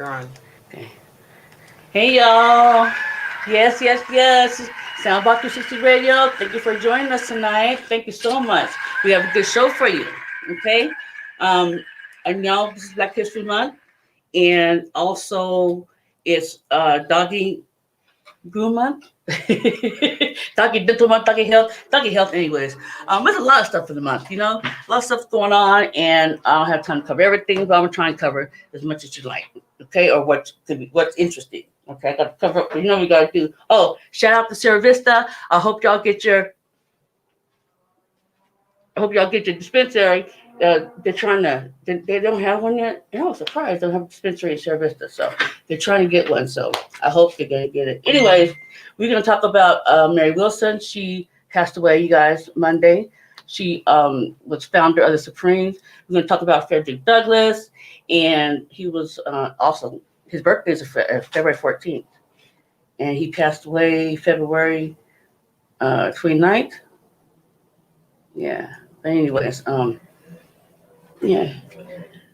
You're on. Okay. Hey y'all. Yes. Soundbox 360 Radio. Thank you for joining us tonight. Thank you so much. We have a good show for you. Okay. Um, and y'all, this is Black History Month, and also it's Doggy Groom Month. Doggy Dental Month, Doggy Health. Anyways, there's a lot of stuff for the month. A lot of stuff going on, and I don't have time to cover everything, but I'm gonna try and cover as much as you like. Okay, or what could be what's interesting. Okay, I got to cover up. We got to do. Oh, shout out to Sierra Vista. I hope y'all get your dispensary. They're trying to. They don't have one yet. I was surprised they don't have a dispensary in Sierra Vista, so they're trying to get one. So I hope they're gonna get it. Anyways, we're gonna talk about Mary Wilson. She passed away, you guys, Monday. She was founder of the Supremes. We're gonna talk about Frederick Douglass, and he was also his birthday is February 14th, and he passed away February 29th. Yeah. But anyways, yeah.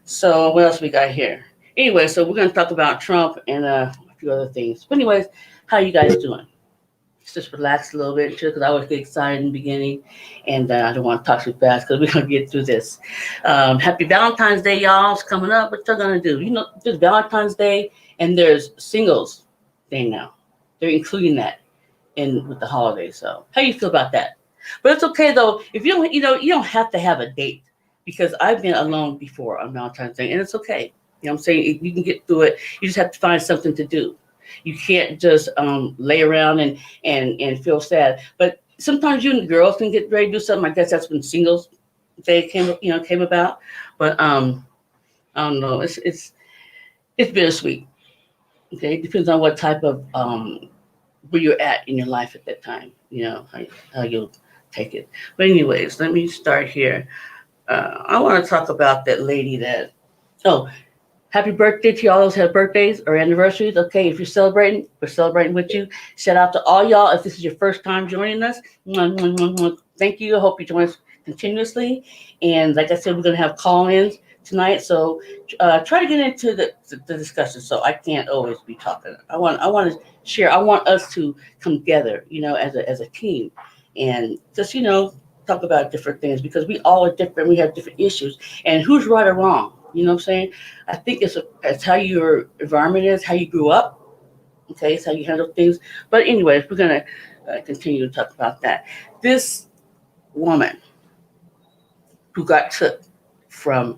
So what else we got here? Anyway, so we're gonna talk about Trump and a few other things. But anyways, how you guys doing? Just relax a little bit, because I always get excited in the beginning, and I don't want to talk too fast because we're gonna get through this. Happy Valentine's Day, y'all! It's coming up. What y'all gonna do? There's Valentine's Day and there's Singles Day now. They're including that in with the holidays. So, how you feel about that? But it's okay though. If you don't, you don't have to have a date, because I've been alone before on Valentine's Day, and it's okay. You know what I'm saying? You can get through it. You just have to find something to do. You can't just lay around and feel sad. But sometimes you and the girls can get ready to do something. I guess that's when Singles Day came about. But I don't know. It's bittersweet. Okay, it depends on what type of where you're at in your life at that time. How you'll take it. But anyways, let me start here. I want to talk about that lady that. Oh, happy birthday to y'all those who have birthdays or anniversaries. Okay, if you're celebrating, we're celebrating with you. Shout out to all y'all. If this is your first time joining us, thank you. I hope you join us continuously. And like I said, we're going to have call-ins tonight. So try to get into the discussion. So I can't always be talking. I want to share. I want us to come together, as a team, and just talk about different things, because we all are different. We have different issues, and who's right or wrong. You know what I'm saying? I think it's how your environment is, how you grew up. Okay, it's how you handle things. But anyways, we're gonna continue to talk about that. This woman who got took from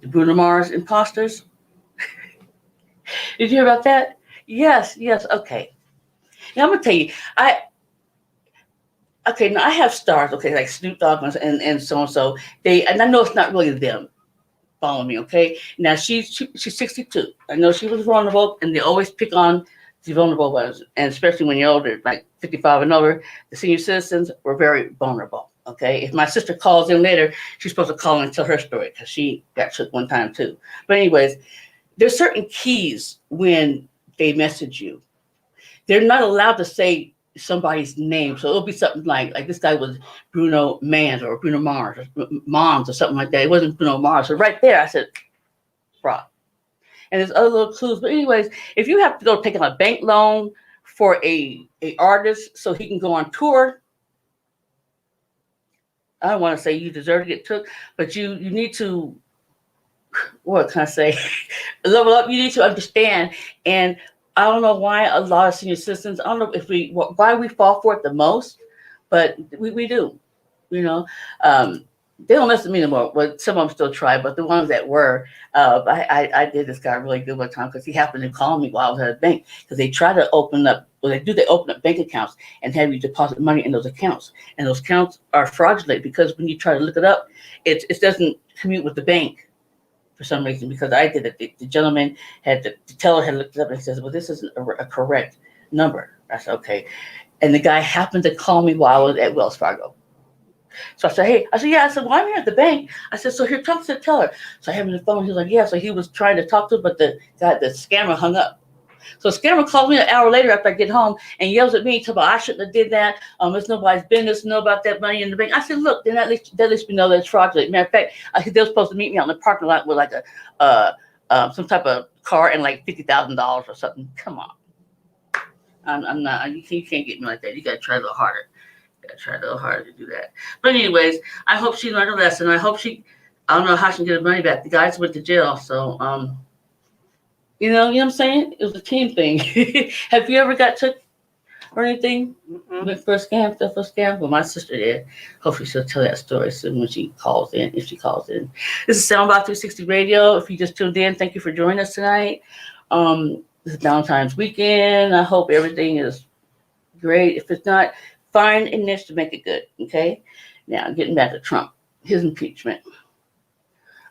the Bruno Mars imposters. Did you hear about that? Yes. Okay. Now I'm gonna tell you. Now I have stars. Okay, like Snoop Dogg and so and so. And I know it's not really them. Follow me, okay? Now she's 62. I know she was vulnerable, and they always pick on the vulnerable ones, and especially when you're older, like 55 and over, the senior citizens were very vulnerable. Okay, if my sister calls in later, she's supposed to call and tell her story, because she got shook one time too. But anyways, there's certain keys when they message you. They're not allowed to say somebody's name, so it'll be something like this guy was Bruno Mans or Bruno Mars or Moms or something like that. It wasn't Bruno Mars. So right there, I said fraud. And there's other little clues. But anyways, if you have to go take a bank loan for a artist so he can go on tour, I don't want to say you deserve to get took, but you need to, what can I say, level up. You need to understand. And I don't know why a lot of senior citizens, I don't know why we fall for it the most, but we do. You know, they don't mess with me anymore. Well, some of them still try, but the ones that were, I did this guy really good one time, because he happened to call me while I was at a bank, because they try to open up. Well, they open up bank accounts and have you deposit money in those accounts, and those accounts are fraudulent, because when you try to look it up, it doesn't commute with the bank for some reason, because I did it. The gentleman the teller had looked it up and says, well, this isn't a correct number. I said, okay. And the guy happened to call me while I was at Wells Fargo. So I said, hey, yeah. I said, well, I'm here at the bank. I said, so here, talk to the teller. So I have him on the phone. He was like, yeah. So he was trying to talk to him, but the scammer hung up. So the scammer calls me an hour later after I get home and yells at me, talking about I shouldn't have did that. It's nobody's business to know about that money in the bank. I said, look, then at least we know that it's fraudulent. Matter of fact, they were supposed to meet me out in the parking lot with like some type of car and like $50,000 or something. Come on, I'm not. You can't get me like that. You gotta try a little harder. You gotta try a little harder to do that. But anyways, I hope she learned a lesson. I hope she. I don't know how she can get her money back. The guys went to jail, so you know what I'm saying? It was a team thing. Have you ever got took or anything? Went for a scam, stuff for a scam? Well, my sister did. Hopefully she'll tell that story soon when she calls in, if she calls in. This is Soundbox 360 Radio. If you just tuned in, thank you for joining us tonight. This is Valentine's weekend. I hope everything is great. If it's not, find a niche to make it good, okay? Now, getting back to Trump, his impeachment.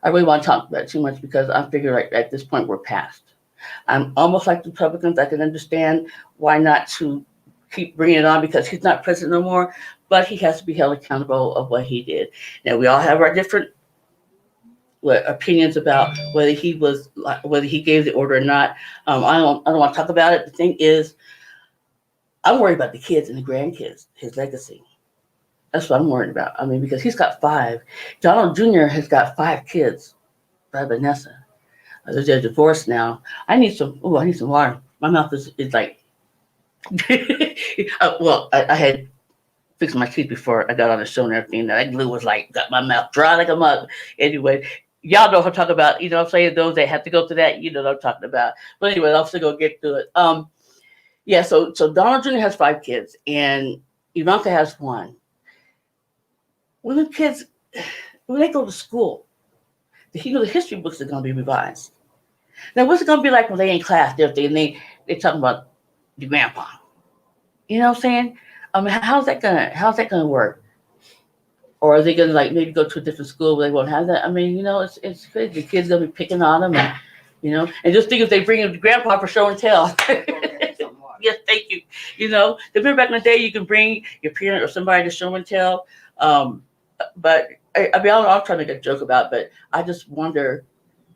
I really want to talk about it too much because I figure right at this point we're past. I'm almost like the Republicans. I can understand why not to keep bringing it on because he's not president no more, but he has to be held accountable of what he did. Now we all have our different opinions about whether he gave the order or not. I don't want to talk about it. The thing is, I'm worried about the kids and the grandkids, his legacy. That's what I'm worried about. I mean, because he's got 5. Donald Jr. has got 5 kids by Vanessa. They're divorced now. I need some water. My mouth is like. Well, I had fixed my teeth before I got on the show and everything. That glue was like got my mouth dry like a mug. Anyway, y'all know what I'm talking about. You know what I'm saying? Those that have to go through that, you know what I'm talking about. But anyway, I'm still gonna get through it. Yeah. So Donald Jr. has 5 kids, and Ivanka has 1. When the kids, when they go to school, the history books are gonna be revised. Now, what's it gonna be like when they in class? They talking about the grandpa. You know what I'm saying? I mean, how's that gonna work? Or are they gonna like maybe go to a different school where they won't have that? I mean, it's crazy. The kids gonna be picking on them, and just think if they bring in the grandpa for show and tell. Yes, thank you. Remember back in the day, you can bring your parent or somebody to show and tell. But I mean, I'm trying to make a joke about it, but I just wonder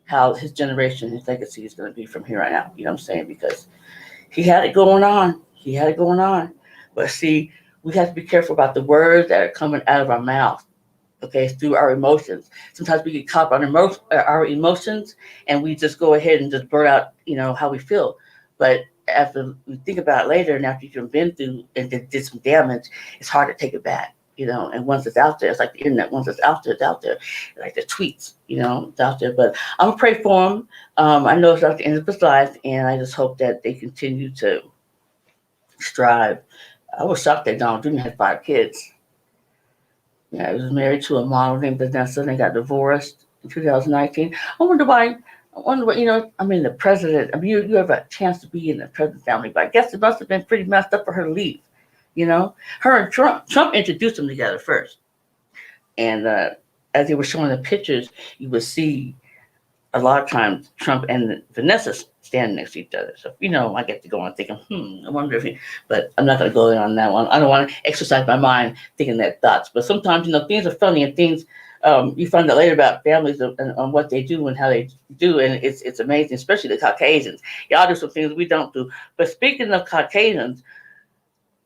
how his generation, his legacy is going to be from here on out. You know what I'm saying? Because he had it going on. But see, we have to be careful about the words that are coming out of our mouth. Okay, through our emotions. Sometimes we get caught on our emotions, and we just go ahead and just blurt out, how we feel. But after we think about it later, and after you've been through and did some damage, it's hard to take it back. And once it's out there, it's like the internet. Once it's out there, it's out there. Like the tweets, it's out there. But I'm gonna pray for him. I know it's not the end of his life, and I just hope that they continue to strive. I was shocked that Donald Jr. had 5 kids. Yeah, he was married to a model named Vanessa, and they got divorced in 2019. I wonder why. The president. I mean, you have a chance to be in the president family, but I guess it must have been pretty messed up for her to leave. Her and Trump introduced them together first. And as they were showing the pictures, you would see a lot of times Trump and Vanessa standing next to each other. So, I get to go on thinking, I wonder if but I'm not going to go in on that one. I don't want to exercise my mind thinking that thoughts. But sometimes, things are funny and things, you find out later about families and what they do and how they do. And it's amazing, especially the Caucasians. Y'all do some things we don't do. But speaking of Caucasians,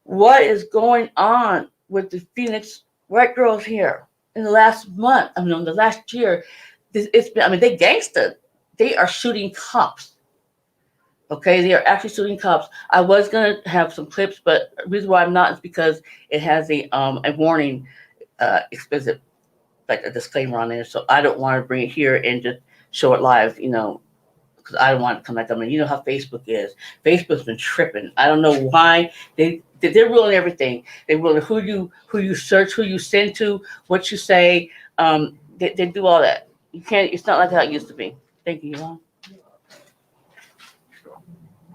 what is going on with the Phoenix white girls here in the last month? I mean, in the last year, it's been, they gangsta. They are shooting cops. Okay, they are actually shooting cops. I was going to have some clips, but the reason why I'm not is because it has a warning, explicit, like a disclaimer on there. So I don't want to bring it here and just show it live, because I don't want to come back. I mean, you know how Facebook is. Facebook's been tripping. I don't know why they're ruling everything. They ruling who you search, who you send to, what you say. They do all that. You can't. It's not like how it used to be. Thank you, Yvonne.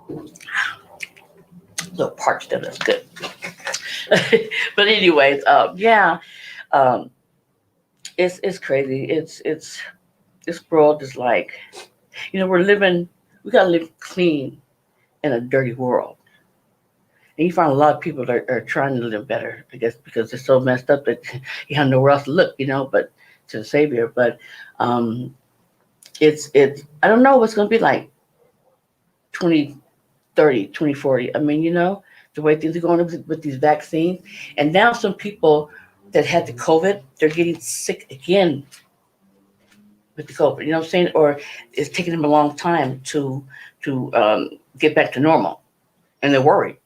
A little parched there. That's good. But anyways, it's crazy. It's this world is like, we gotta live clean in a dirty world. And you find a lot of people that are trying to live better, I guess, because they're so messed up that you have nowhere else to look, but to the Savior. But it's I don't know what's going to be like 2030, 2040. I mean, the way things are going with these vaccines. And now some people that had the COVID, they're getting sick again. with the COVID. You know what I'm saying? Or it's taking them a long time to get back to normal, and they're worried.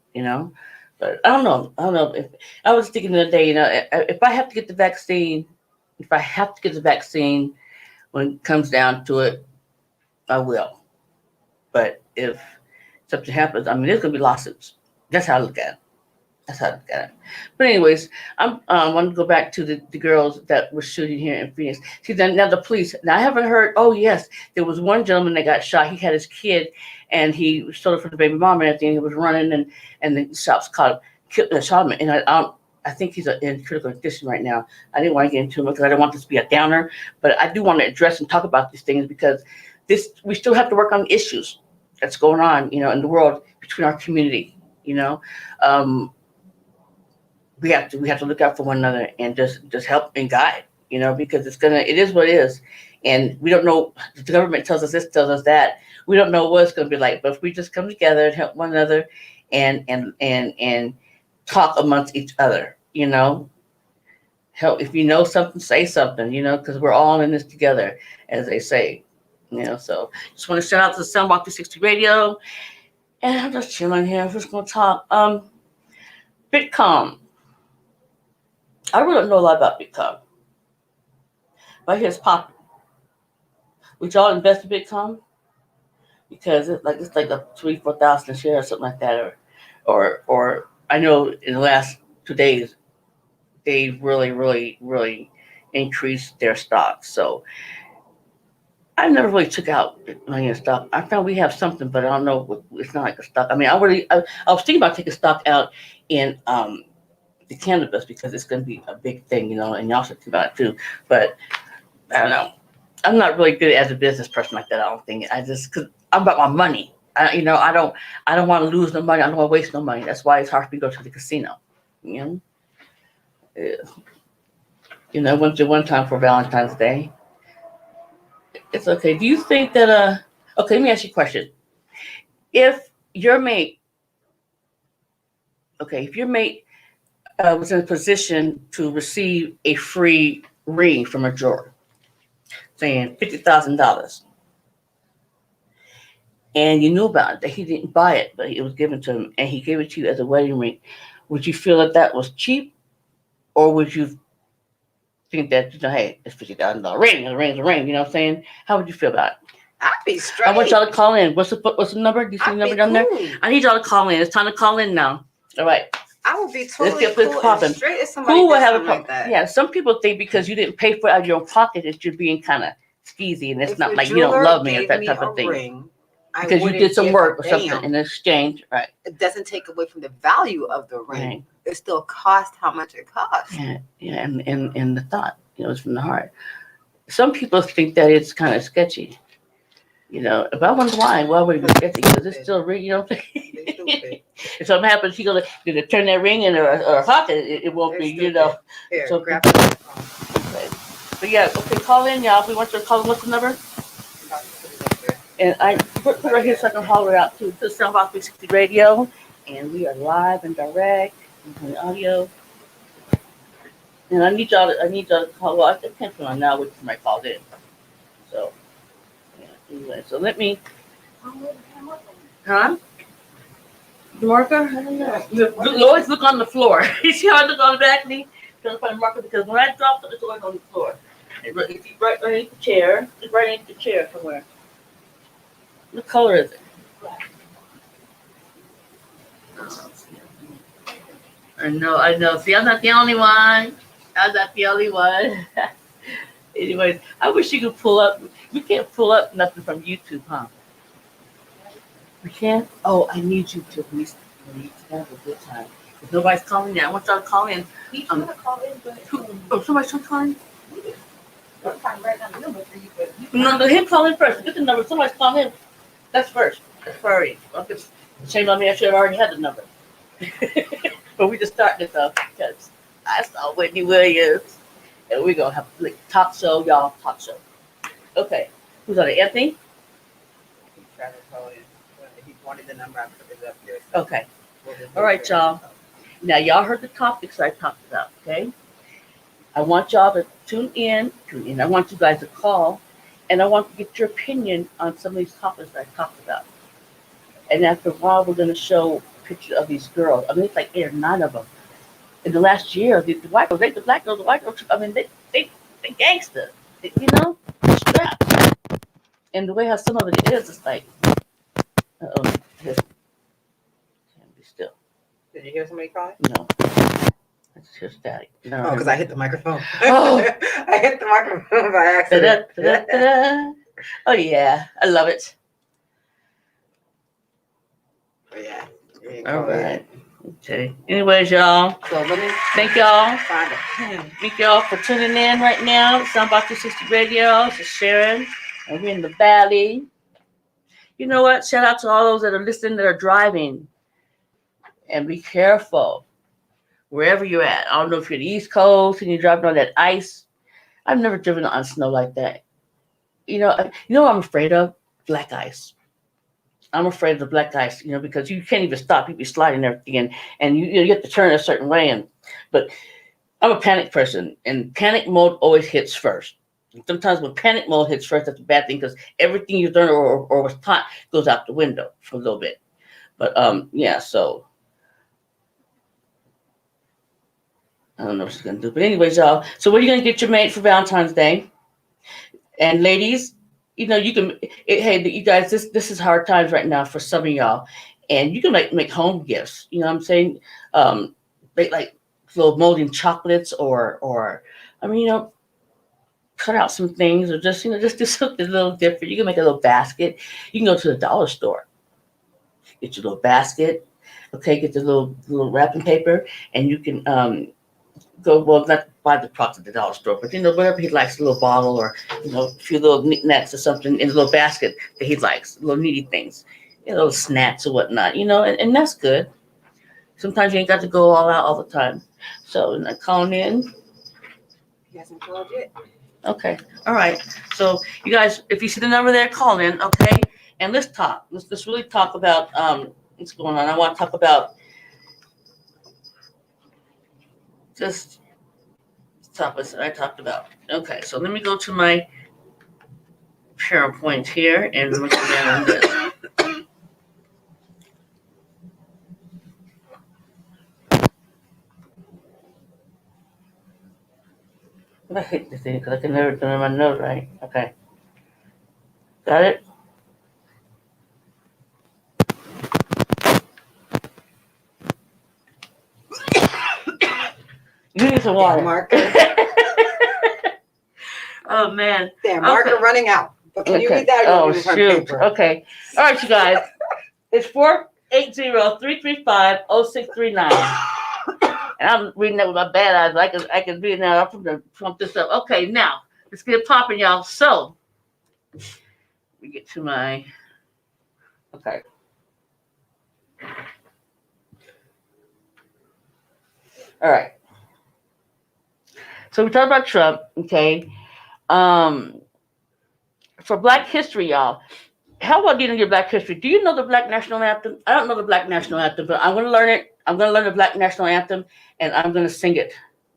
But I don't know. I don't know. If I was thinking the other day, if I have to get the vaccine, if I have to get the vaccine when it comes down to it, I will. But if something happens, I mean, there's gonna be lawsuits. That's how I look at it. That's how I look at it. But anyways, I want to go back to the girls that were shooting here in Phoenix. See, then now the police. Now I haven't heard. Oh yes, there was one gentleman that got shot. He had his kid, and he stole it from the baby mom and everything. He was running, and the shots caught him, shot him. And I think he's in critical condition right now. I didn't want to get into it because I don't want this to be a downer, but I do want to address and talk about these things because we still have to work on issues that's going on, in the world between our community. Um, we have to look out for one another and just help and guide, because it is what it is, and we don't know. The government tells us this, tells us that. We don't know what it's going to be like, but if we just come together and help one another and talk amongst each other, help if you know something, say something, because we're all in this together, as they say, So just want to shout out to the Sunwalk 360 Radio, and I'm just chilling here. I'm just going to talk. Bitcom. I really don't know a lot about Bitcoin, but I hear it's popular. Would y'all invest in Bitcoin? Because it's like a 3,000-4,000 a share or something like that, or I know in the last 2 days they really really really increased their stocks. So I never really took out money in stock. I found we have something, but I don't know. It's not like a stock. I mean, I was thinking about taking stock out in the cannabis because it's going to be a big thing, and y'all should think about it too. But I don't know. I'm not really good as a business person like that. I don't think because I'm about my money. I don't want to lose no money. I don't want to waste no money. That's why it's hard for me to go to the casino. You know, went to one time for Valentine's Day. It's okay. Do you think that Okay, let me ask you a question. If your mate, if your mate was in a position to receive a free ring from a jeweler, saying $50,000, and you knew about it, that he didn't buy it, but it was given to him, and he gave it to you as a wedding ring, would you feel that was cheap, or would you think that hey, it's $50,000 ring, and the ring's a ring? You know what I'm saying? How would you feel about it? I'd be straight. I want y'all to call in. What's the number? Do you see the number down there? I need y'all to call in. It's time to call in now. All right. I would be totally Let's get this popping. Straight if somebody Who would have a problem like that? Yeah, some people think because you didn't pay for it out of your own pocket that you're being kind of skeezy, and it's If not a like you don't jeweler love me or gave that me type a of thing. ring, Because you did some work or something in exchange, right? It doesn't take away from the value of the ring. Right. It still costs how much it costs. Yeah, and the thought, it's from the heart. Some people think that it's kind of sketchy. If I wonder why would it be sketchy? Because it's still a ring, If something happens, she gonna turn that ring in her pocket. It won't be, Here, So grab it. Okay. But yeah, okay, call in, y'all. If we want you to call in, what's the number? And I put right here so I can holler it out to Soundbox 360 Radio, and we are live and direct on the audio. And I need y'all to call. Well, I can't put on now with somebody called in. So. Anyway, so let me. Huh? The marker? I don't know. You always look on the floor. You see how I look on the balcony? Trying to find the marker because when I drop it, it's always on the floor. It's right underneath the chair. It's right underneath the chair somewhere. What color is it? Black. I know. See, I'm not the only one. Anyways, I wish you could pull up. We can't pull up nothing from YouTube, huh? We can't? Oh, I need you to please have a good time. If nobody's calling in, I want y'all to call in. He's trying to call in, but somebody's trying to call in? I'm trying to write down the number for you, but No, him call in first. Get the number. Somebody's calling in. That's first. That's priority. Shame on me. I should have already had the number. But we just started this off because I saw Whitney Williams. And we're going to have talk show, y'all. Talk show. Okay. Who's on it? Anthony? he's trying to call in. If he wanted the number, I put it up there. Okay. All right, y'all. Now, y'all heard the topics I talked about, okay? I want y'all to tune in. I want you guys to call and I want to get your opinion on some of these topics that I talked about. And after a while, we're going to show pictures of these girls. I mean, it's like 8 or 9 of them. In the last year, the white girls, the black girls, the white girls. I mean, they gangster. They're strapped. And the way how some of it is, it's like, oh, just can't be still. Did you hear somebody calling? No, it's just static. No, Oh, because I hit the microphone. Oh. I hit the microphone by accident. Da-da-da-da-da. Oh yeah, I love it. Yeah. All right. Okay. Anyways, y'all. So let me Thank y'all. find a pen. Thank y'all for tuning in right now. Soundbox 360 Radio. This is Sharon, and we're in the valley. You know what? Shout out to all those that are listening that are driving, and be careful wherever you're at. I don't know if you're the East Coast and you're driving on that ice. I've never driven on snow like that. You know what I'm afraid of? Black ice. I'm afraid of the black ice, because you can't even stop. You be sliding everything, and you have to turn a certain way. But I'm a panic person, and panic mode always hits first. Sometimes when panic mode hits first, that's a bad thing because everything you learned or was taught goes out the window for a little bit. But yeah, so I don't know what she's gonna do. But anyways, y'all. So what are you gonna get your mate for Valentine's Day? And ladies, you can. Hey, you guys, this is hard times right now for some of y'all, and you can make home gifts. You know what I'm saying? Make like little molding chocolates, or I mean, cut out some things, or just just do something a little different. You can make a little basket. You can go to the dollar store, get your little basket. Okay, get the little wrapping paper, and you can not buy the product at the dollar store, but whatever he likes, a little bottle or a few little knickknacks or something in a little basket that he likes, little needy things, little snacks or whatnot, and that's good. Sometimes you ain't got to go all out all the time. So calling in. He hasn't called yet. Okay, all right. So you guys, if you see the number there, call in, okay? And let's talk. Let's really talk about what's going on. I want to talk about just topics that I talked about. Okay, so let me go to my PowerPoint here and look down this. I hate this thing because I can never do my note right. Okay, got it. You need some water. Marker. Oh man. Damn, marker running out. But can you read that? Oh shoot. Okay. All right, you guys. It's 480-335-0639. And I'm reading that with my bad eyes. I can read it now. I'm going to pump this up. Okay, now let's get it popping, y'all. So we get to my. Okay. All right. So we talked about Trump. Okay. For Black History, y'all. How about getting your Black History? Do you know the Black National Anthem? I don't know the Black National Anthem, but I'm going to learn it. I'm going to learn the Black National Anthem, and I'm going to sing it.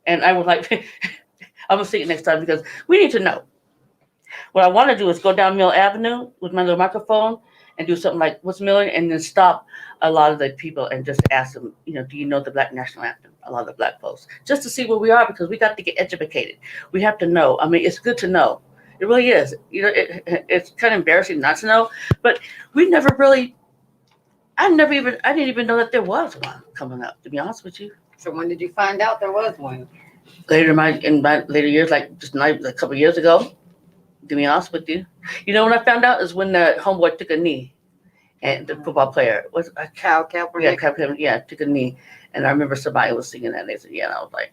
And I would like, I'm going to sing it next time because we need to know. What I want to do is go down Mill Avenue with my little microphone and do something like "What's Milling?" and then stop a lot of the people and just ask them, do you know the Black National Anthem? A lot of the Black folks, just to see where we are because we got to get educated. We have to know. I mean, it's good to know. It really is. It's kind of embarrassing not to know, but we never really. I didn't even know that there was one coming up. To be honest with you. So when did you find out there was one? Later in my later years, like just a couple of years ago. To be honest with you, when I found out is when the homeboy took a knee, and the football player was Cal Kaepernick. Took a knee, and I remember somebody was singing that. And they said, and I was like,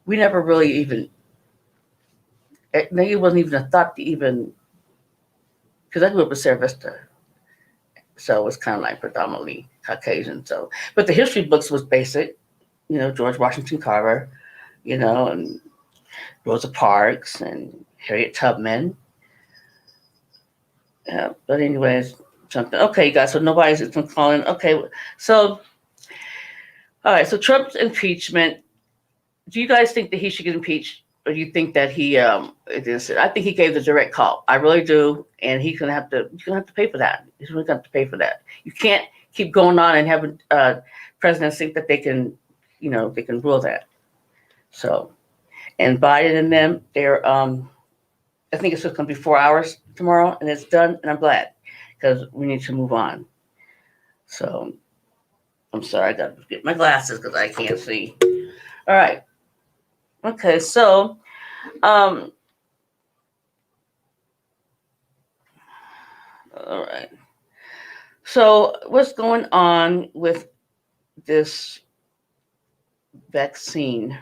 we never really even. Maybe it wasn't even a thought to even, because I grew up in Sarah Vista, so it was kind of like predominantly Caucasian. So, but the history books was basic, George Washington Carver, and Rosa Parks and Harriet Tubman. But anyways, something. Okay, guys. So nobody's calling. Okay, so all right. So Trump's impeachment. Do you guys think that he should get impeached? or you think that he it is? I think he gave the direct call. I really do, and he's gonna have to pay for that. He's really gonna have to pay for that. You can't keep going on and having presidents think that they can, they can rule that. So, and Biden and them, they're I think it's just gonna be 4 hours tomorrow, and it's done, and I'm glad because we need to move on. So, I'm sorry, I got to get my glasses because I can't see. All right. Okay, so all right. So what's going on with this vaccine?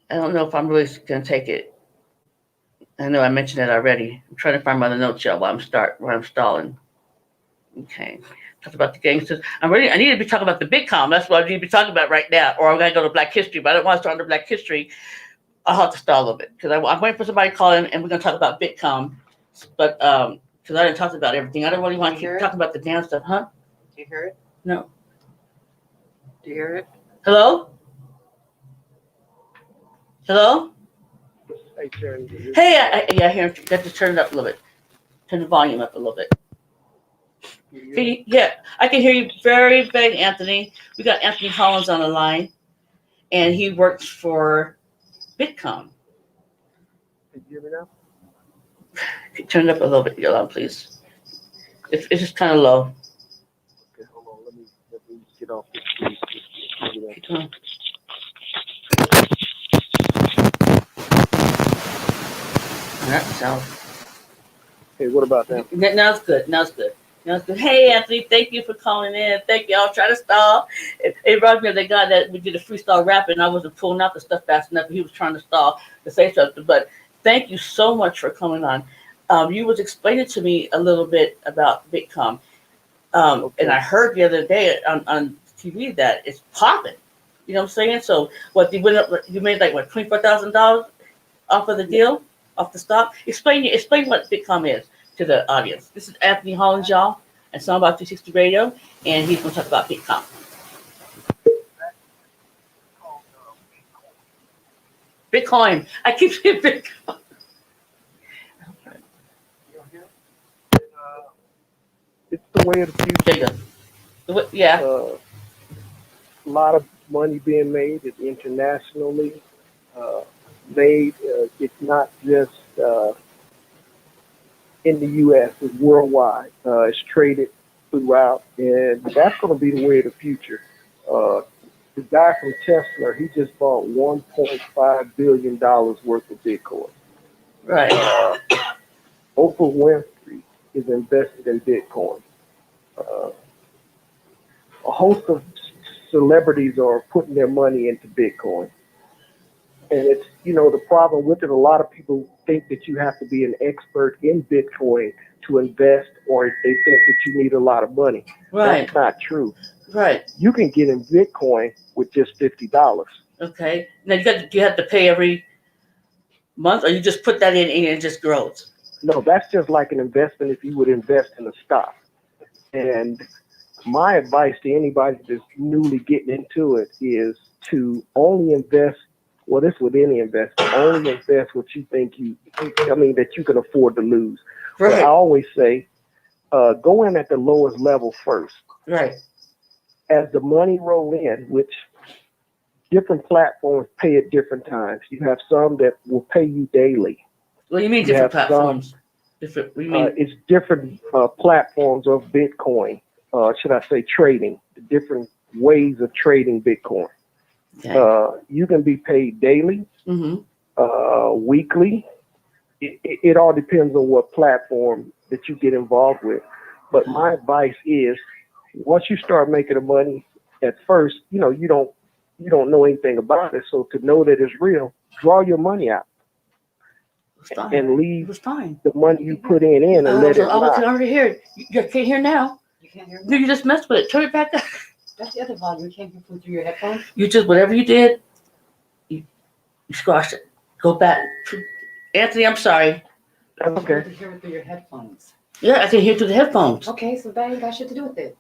I don't know if I'm really going to take it. I know I mentioned it already. I'm trying to find my other notes, y'all, while I'm stalling. Okay. Talk about the gangsters. I need to be talking about the Bitcom. That's what I need to be talking about right now. Or I'm going to go to Black History, but I don't want to start on Black History. I'll have to stall a little bit because I'm waiting for somebody to call in, and we're going to talk about Bitcom. But because I didn't talk about everything. I don't really want to keep talking about the damn stuff, huh? Do you hear it? No. Do you hear it? Hello? Hello? Hey, Sharon. Hey, I hear him. You have to turn it up a little bit. Turn the volume up a little bit. Yeah, I can hear you very vague, Anthony. We got Anthony Hollins on the line, and he works for Bitcom. Can you hear me now? Turn it up a little bit, Yolanda, please. It's just kind of low. Okay, hold on. Let me get off this. Keep going. That sounds. Hey, what about now? Now it's good. Now it's good. Now it's good. Hey, Anthony, thank you for calling in. Thank you. I was trying to stall. It reminds me of the guy that we did a freestyle rap, and I wasn't pulling out the stuff fast enough. He was trying to stall to say something. But thank you so much for coming on. You was explaining to me a little bit about Bitcom, Okay. and I heard the other day on TV that it's popping. You know what I'm saying? So what you made like what $24,000 off of the deal, off the stock. Explain what Bitcom is to the audience. This is Anthony Hollins, y'all, and Song About 360 Radio, and he's going to talk about Bitcom. Bitcoin. I keep saying Bitcoin. It's the way of the future. There you go. Yeah. A lot of money being made internationally. Made. It's not just in the U.S. It's worldwide. It's traded throughout, and that's going to be the way of the future. The guy from Tesla, he just bought $1.5 billion worth of Bitcoin. Right. Oprah Winfrey is invested in Bitcoin. A host of celebrities are putting their money into Bitcoin. And it's, the problem with it, a lot of people think that you have to be an expert in Bitcoin to invest, or they think that you need a lot of money. Right. That's not true. Right. You can get in Bitcoin with just $50. Okay. Now you have to pay every month, or you just put that in and it just grows? No, that's just like an investment if you would invest in a stock. And my advice to anybody that's newly getting into it is to only invest, well, this with any investment, only invest what you think that you can afford to lose. Right. But I always say, go in at the lowest level first. Right. As the money roll in, which different platforms pay at different times. You have some that will pay you daily. What do you mean different platforms? Different. What do you mean? It's different platforms of Bitcoin. Should I say trading? Different ways of trading Bitcoin. Okay. You can be paid daily, weekly. It all depends on what platform that you get involved with. But my advice is, once you start making the money, at first, you don't know anything about it. So to know that it's real, draw your money out and leave the money you put in and let it ride. I can already hear it. You can't hear now. You can't hear me? No, you just messed with it. Turn it back up. That's the other volume. You can't hear through your headphones? You just, whatever you did, you squashed it. Go back. Anthony, I'm sorry. That's okay. You can hear it through your headphones. Yeah, I can hear through the headphones. Okay, so that ain't got shit to do with it.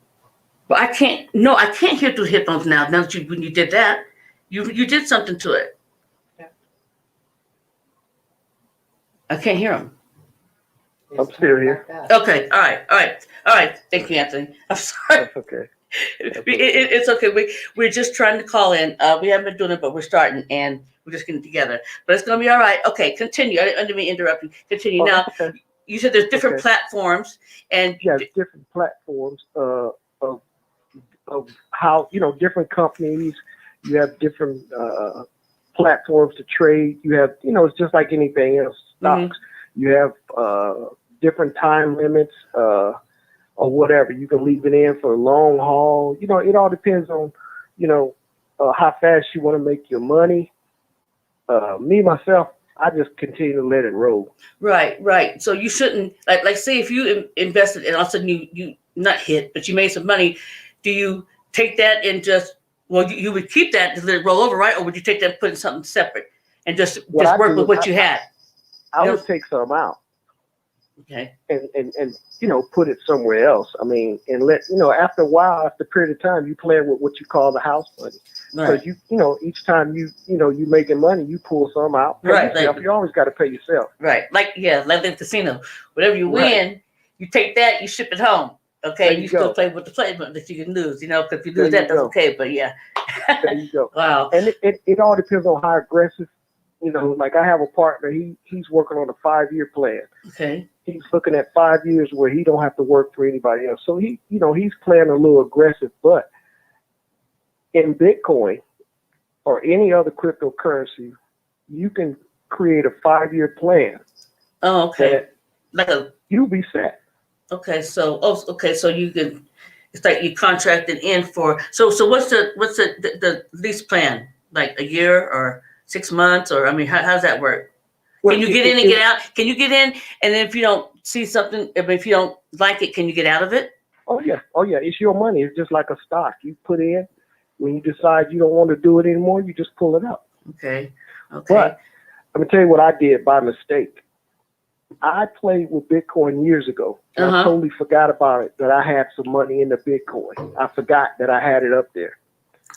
But I can't hear through the headphones now. Now that when you did that, You did something to it. Yeah. I can't hear him. I'm still here. Okay, all right. Thank you, Anthony. I'm sorry. That's okay. It's okay. We're just trying to call in. We haven't been doing it, but we're starting, and we're just getting together. But it's gonna be all right. Okay, continue. I didn't mean to interrupt you. Continue. Oh, Now, that's okay. you said there's different Okay. platforms, and You have different platforms of how, different companies. You have different platforms to trade. You have, it's just like anything else, stocks. You have different time limits or whatever. You can leave it in for a long haul. It all depends on, how fast you want to make your money. Me, myself, I just continue to let it roll. right. So you shouldn't like say if you invested and all of a sudden you not hit, but you made some money. Do you take that and just you would keep that to let it roll over, right? Or would you take that and put in something separate and just work with what you had? I would take some out. Okay. And put it somewhere else. I mean, and let after a while, after a period of time, you play with what you call the house money. Right. So each time you making money, you pull some out. Pay Right. yourself. You always got to pay yourself. Right. Like the casino. Whatever you win, you take that, you ship it home. Okay. There You still go. play with the playbook that you can lose. Because if you There lose you that, that's go. okay. But yeah. There you go. Wow. And it all depends on how aggressive. Like I have a partner. He's working on a 5-year plan. Okay. He's looking at 5 years where he don't have to work for anybody else. So he's playing a little aggressive. But in Bitcoin or any other cryptocurrency, you can create a 5-year plan. Oh, okay. That you'll be set. Okay. So you can. It's like you contracted in for. So what's the lease plan? Like a year or 6 months, or I mean, how's that work? Can you get in and get out? Can you get in, and then if you don't see something, if you don't like it, can you get out of it? Oh yeah. It's your money. It's just like a stock. You put in. When you decide you don't want to do it anymore, you just pull it out. Okay. But I'm gonna tell you what I did by mistake. I played with Bitcoin years ago, and I totally forgot about it. That I had some money in the Bitcoin. I forgot that I had it up there.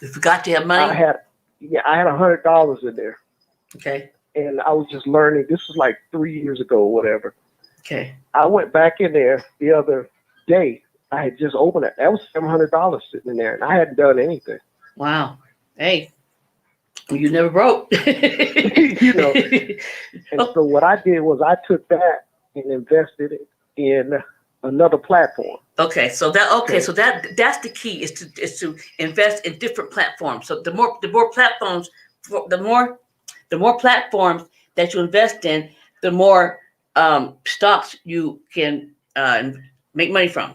You forgot to have money. I had $100 in there. Okay. And I was just learning. This was like 3 years ago or whatever. Okay. I went back in there the other day. I had just opened it. That was $700 sitting in there, and I hadn't done anything. Wow. Hey, you never broke. And so what I did was I took that and invested it in another platform. Okay, so that's the key is to invest in different platforms. So the more platforms, the more platforms that you invest in, the more stocks you can make money from.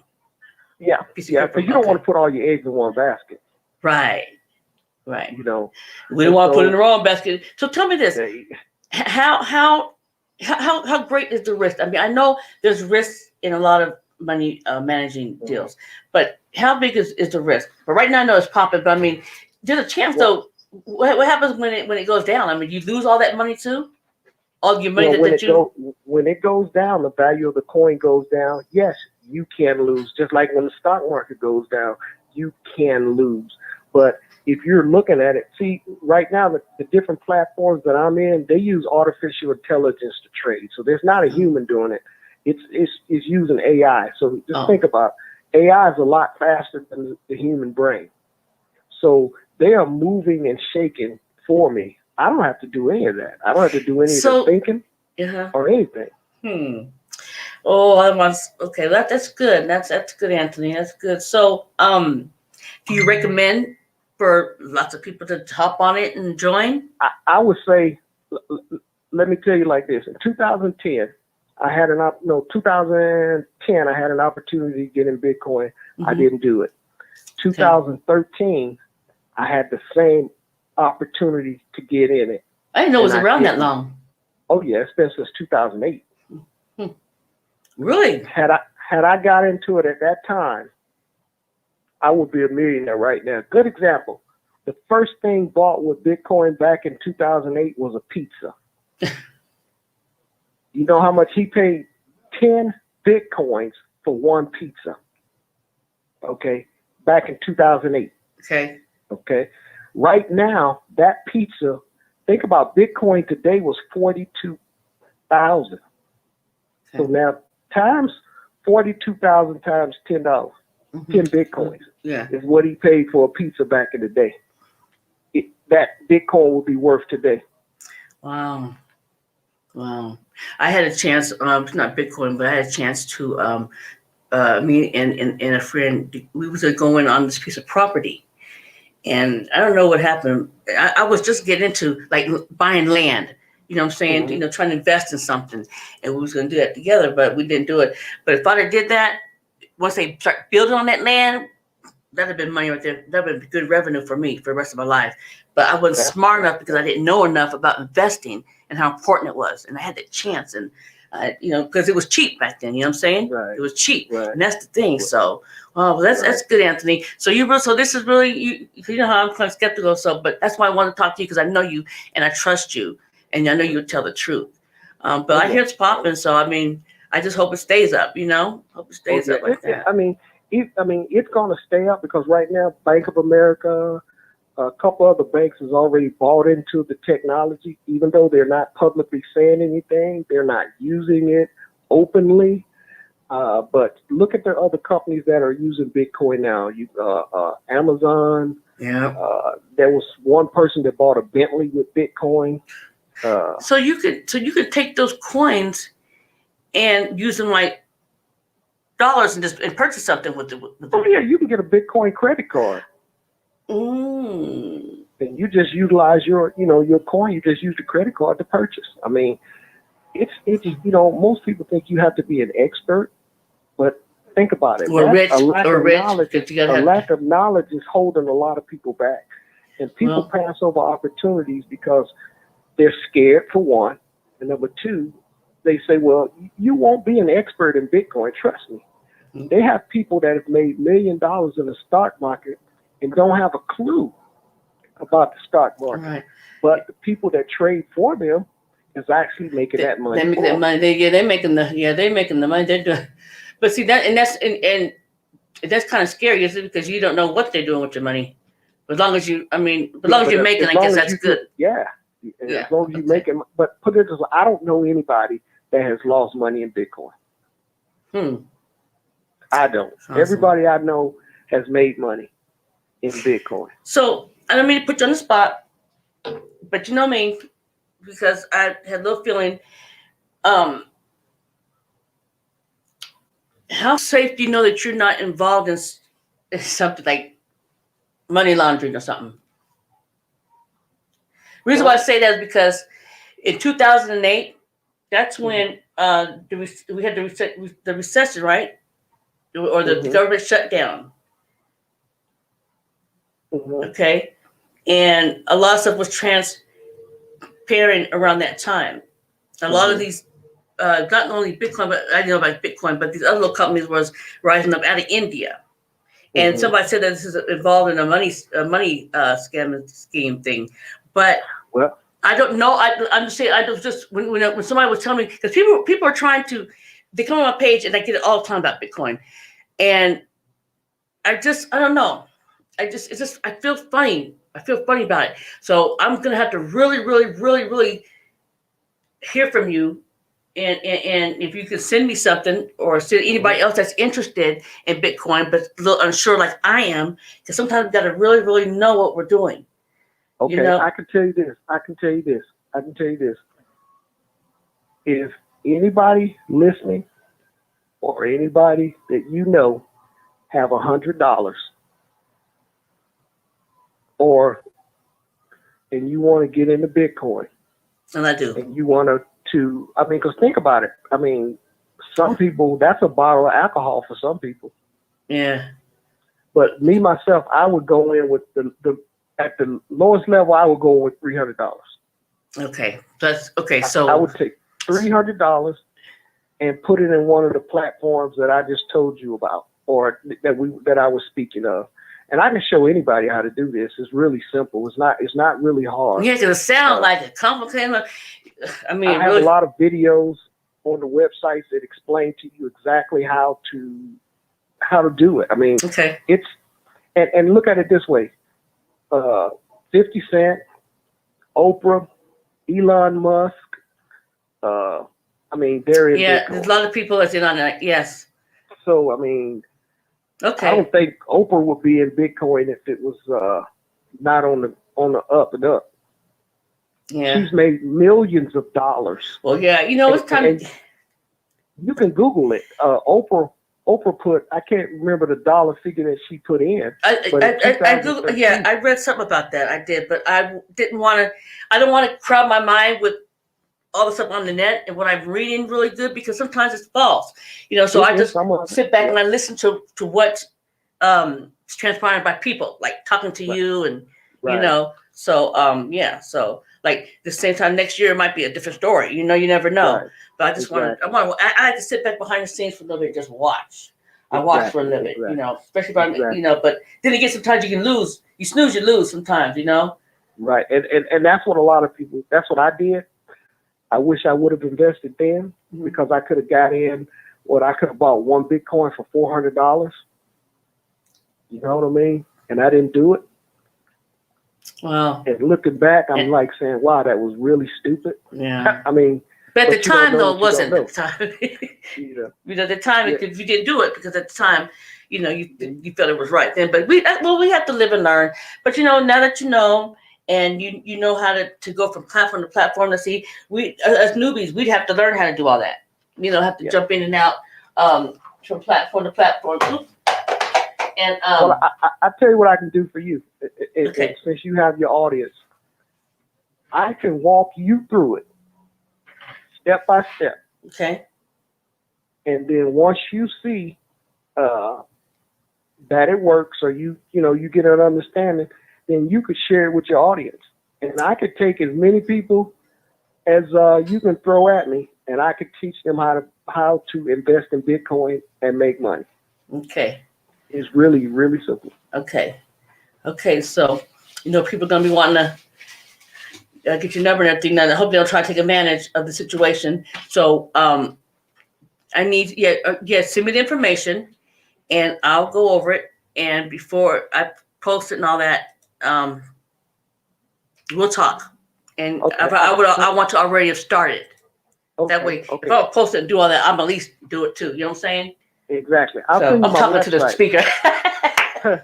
Yeah, because you don't want to put all your eggs in one basket. Right. We don't want to put it in the wrong basket. So tell me this: how great is the risk? I mean, I know there's risks in a lot of money managing deals, but how big is the risk? But right now I know it's popping. But I mean, there's a chance though. What happens when it goes down? I mean, you lose all that money too. All your money when it goes down, the value of the coin goes down. Yes, you can lose. Just like when the stock market goes down, you can lose. But if you're looking at it, see, right now, the different platforms that I'm in, they use artificial intelligence to trade. So there's not a human doing it. It's using AI. So just think about it. AI is a lot faster than the human brain. So they are moving and shaking for me. I don't have to do any of that. I don't have to do any of the thinking or anything. Oh, okay. That's good. That's good, Anthony. That's good. So, do you recommend for lots of people to hop on it and join? I would say, let me tell you like this. In 2010, 2010, I had an opportunity to get in Bitcoin. I didn't do it. 2013, I had the same opportunity to get in it. I didn't know it was around that long. Oh yeah, it's been since 2008. Really? Had I got into it at that time, I would be a millionaire right now. Good example. The first thing bought with Bitcoin back in 2008 was a pizza. You know how much he paid? 10 Bitcoins for one pizza. Okay. Back in 2008. Okay. Okay. Right now, that pizza, think about Bitcoin today was 42,000. So now times 42,000 times $10, 10 Bitcoins is what he paid for a pizza back in the day. That Bitcoin would be worth today. Wow. I had a chance, not Bitcoin, but I had a chance to, me and a friend, we was going on this piece of property. And I don't know what happened. I was just getting into like buying land, you know what I'm saying? Mm-hmm. Trying to invest in something. And we was going to do that together, but we didn't do it. But if I did that, once they start building on that land, that'd have been money right there. That'd have been good revenue for me for the rest of my life. But I wasn't smart enough because I didn't know enough about investing and how important it was. And I had the chance, and because it was cheap back then. You know what I'm saying? Right. It was cheap, Right. and that's the thing. So, that's good, Anthony. So so this is really you know how I'm kind of skeptical. So, but that's why I want to talk to you because I know you and I trust you, and I know you tell the truth. But I hear it's popping, so I mean, I just hope it stays up. Hope it stays up like that. I mean, it's going to stay up because right now, Bank of America, a couple other banks has already bought into the technology, even though they're not publicly saying anything. They're not using it openly. But look at the other companies that are using Bitcoin now. Amazon. Yeah. There was one person that bought a Bentley with Bitcoin. So you could take those coins and use them like dollars and purchase something with it. Oh yeah, you can get a Bitcoin credit card. Mm. And you just utilize your coin. You just use the credit card to purchase. I mean, it's most people think you have to be an expert, but think about it. Or rich. A lack of knowledge is holding a lot of people back, and people pass over opportunities because they're scared, for one, and number two, they say, "Well, you won't be an expert in Bitcoin. Trust me." Mm-hmm. They have people that have made $1 million in the stock market and don't have a clue about the stock market. Right. But the people that trade for them is actually making that money. They make that money. They're making the money. They're doing, but see that, and that's kind of scary, isn't it? Because you don't know what they're doing with your money. As long as you're making, I guess that's good. As long as you're making. But put it this way, I don't know anybody that has lost money in Bitcoin. I don't. Awesome. Everybody I know has made money in Bitcoin. So I don't mean to put you on the spot, but you know me, because I had a little feeling. How safe do you know that you're not involved in something like money laundering or something? The reason why I say that is because in 2008, that's when we had the recession, right? Or the government shut down. Okay, and a lot of stuff was transparent around that time. A lot of these, not only Bitcoin, but I know about Bitcoin, but these other little companies was rising up out of India. And somebody said that this is involved in a money scheme thing, but I don't know. I'm saying I don't just when somebody was telling me, because people are trying to, they come on my page and I get it all the time about Bitcoin, and I don't know. I feel funny. I feel funny about it. So I'm gonna have to really, really, really, really hear from you, and if you can send me something or send anybody else that's interested in Bitcoin but a little unsure like I am, because sometimes we gotta really, really know what we're doing. Okay, I can tell you this. If anybody listening or anybody that you know have $100 and you want to get into Bitcoin, and I do, and you want to, I mean, because think about it. I mean, some people, that's a bottle of alcohol for some people. Yeah. But me myself, I would go in with at the lowest level, I would go with $300. Okay, that's okay. So I would take $300 and put it in one of the platforms that I just told you about, or that I was speaking of. And I can show anybody how to do this. It's really simple. It's not really hard. Yeah, it sounds like a complicated. I mean, I have a lot of videos on the websites that explain to you exactly how to do it. I mean, okay. It's and look at it this way. 50 Cent, Oprah, Elon Musk. I mean, they're in Yeah, Bitcoin. there's a lot of people that's in on that. Yes. So, I mean, I Okay. don't think Oprah would be in Bitcoin if it was not on the up and up. Yeah. She's made millions of dollars. Well, yeah. You know, it's time. And you can Google it. Oprah put, I can't remember the dollar figure that she put in. But in I Googled, yeah, I read something about that. I did, but I didn't want to. I don't want to crowd my mind with all the stuff on the net and what I'm reading really good, because sometimes it's false. You know, so I just sit back and I listen to what is transpiring by people, like talking to you, and you know. So yeah. So like the same time next year it might be a different story. You know, you never know. But I just want to. I like to sit back behind the scenes for a little bit, and just watch. I watch for a little bit, you know, especially if I'm, you know. But then again, sometimes you can lose. You snooze, you lose. Sometimes, you know. Right, and that's what a lot of people. That's what I did. I wish I would have invested then, because I could have got in. I could have bought one Bitcoin for $400. You know what I mean? And I didn't do it. Wow. And looking back, I'm like saying, wow, that was really stupid. Yeah. I mean, but at the time, though, it wasn't. At the time. You know, at the time, if you didn't do it, because at the time, you know, you felt it was right then. But we have to live and learn. But you know, now that you know, and you know how to go from platform to platform, to see, we as newbies, we'd have to learn how to do all that. You know, have to jump in and out from platform to platform. And well, I tell you what I can do for you. And since you have your audience, I can walk you through it step by step. Okay. And then once you see that it works, or you get an understanding, then you could share it with your audience. And I could take as many people as you can throw at me, and I could teach them how to invest in Bitcoin and make money. Okay. It's really, really simple. Okay. So, you know, people are going to be wanting to get your number and everything. And I hope they'll try to take advantage of the situation. So, I need, send me the information, and I'll go over it. And before I post it and all that, we'll talk. And I want to already have started. That way, if I'll post it and do all that, I'm at least do it too. You know what I'm saying? Exactly. I'm talking to the speaker. I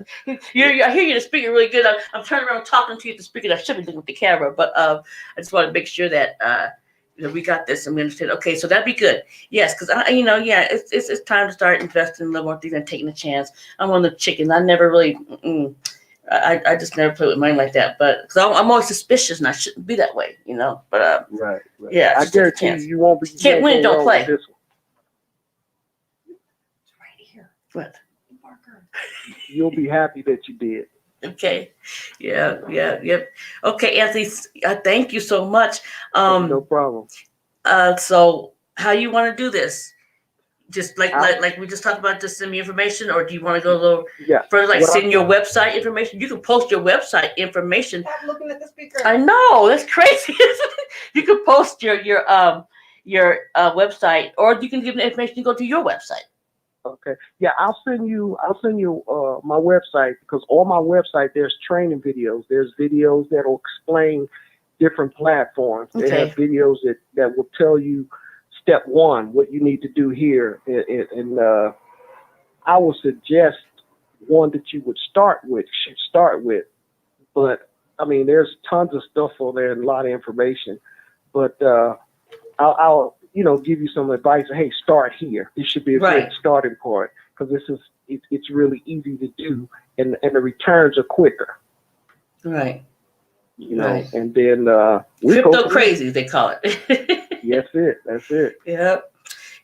hear you, the speaker, really good. I'm turning around talking to you, the speaker. I should be looking at the camera, but I just want to make sure that we got this and we understand. Okay, so that'd be good. Yes, because it's time to start investing a little more things and taking a chance. I'm one of the chickens. I never really, I just never play with money like that. But because I'm always suspicious, and I shouldn't be that way, you know. But right. Yeah, I guarantee you won't be. Can't win, don't play. It's right here. What? You'll be happy that you did. Okay. Yeah. Okay, Anthony, thank you so much. No problem. So how you want to do this? Just like we just talked about, just send me information, or do you want to go a little further, like send your website information? You can post your website information. I'm looking at the speaker. I know, that's crazy. You can post your website, or you can give the information to go to your website. Okay. Yeah, I'll send you my website, because on my website there's training videos. There's videos that will explain different platforms. Okay. They have videos that will tell you step one, what you need to do here. And I will suggest one that you should start with. But I mean, there's tons of stuff on there and a lot of information. But I'll give you some advice. Hey, start here. This should be a good starting point, because it's really easy to do, and the returns are quicker. Right. And then crypto crazy, they call it. That's it. Yep.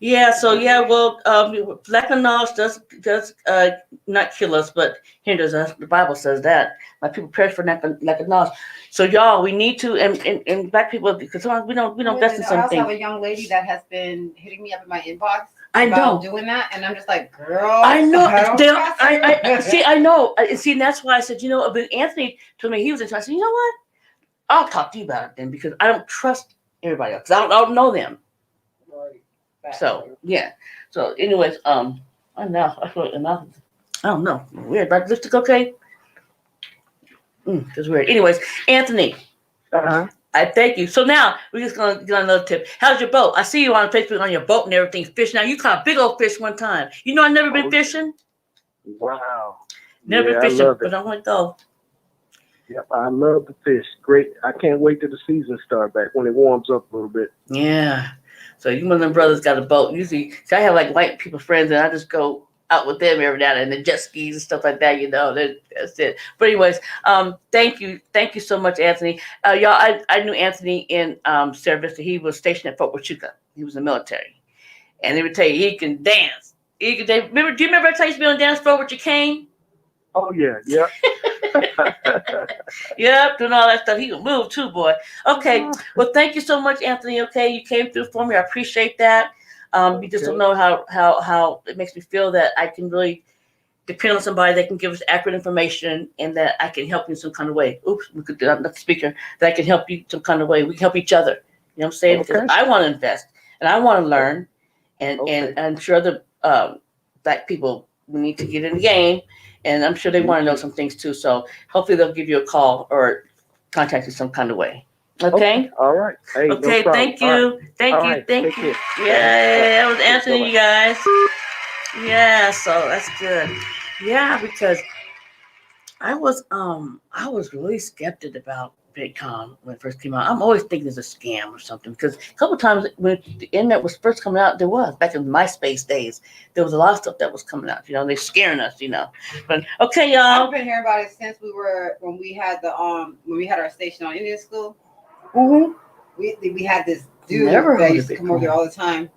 Yeah. So well, lack of knowledge does not kill us, but hinders us. The Bible says that. My people perish for lack of knowledge. So y'all, we need to, and black people, because sometimes we don't invest in something. I also have a young lady that has been hitting me up in my inbox. I know. Doing that, and I'm just like, girl. I know. I see. I know. See, and that's why I said, but Anthony told me he was interested. I said, you know what? I'll talk to you about it then, because I don't trust everybody else. I don't know them. So yeah. So anyways, I don't know. Weird. But lipstick okay? It's weird. Anyways, Anthony, I thank you. So now we're just gonna get another tip. How's your boat? I see you on Facebook on your boat and everything fishing. Now you caught a big old fish one time. You know I never been fishing. Wow. Never Yeah, been fishing, I love it. but I want to go. Yep, I love the fish. Great. I can't wait till the season start back when it warms up a little bit. Yeah. So you one of them brothers got a boat. Usually, see, I have like white people friends, and I just go out with them every now and then, the jet skis and stuff like that. That's it. But anyways, thank you so much, Anthony. Y'all, I knew Anthony in service. He was stationed at Fort Huachuca. He was in the military, and they would tell you he can dance. He can dance. Remember? Do you remember I told you to be on the dance floor with your cane? Oh yeah, yep. Yep, doing all that stuff. He can move too, boy. Okay. Well, thank you so much, Anthony. Okay, you came through for me. I appreciate that. You just don't know how it makes me feel that I can really depend on somebody that can give us accurate information and that I can help you in some kind of way. Oops, we could do that. Not the speaker. That I can help you some kind of way. We can help each other. You know what I'm saying? Okay. Because I want to invest and I want to learn, and I'm sure other black people need to get in the game. And I'm sure they want to know some things too. So hopefully they'll give you a call or contact you some kind of way. Okay? All right. Hey, Okay, no thank problem. you. Thank All you. right. Thank Take you. care. Yeah, that was Anthony, Bye-bye. you guys. Yeah, so that's good. Yeah, because I was really skeptic about Bitcoin when it first came out. I'm always thinking it's a scam or something because a couple of times when the internet was first coming out, there was back in MySpace days. There was a lot of stuff that was coming out. They're scaring us. But okay, y'all. I've been hearing about it since when we had our station on Indian School. Mm-hmm. We had this dude Never heard that of used to come over Bitcoin. here all the time,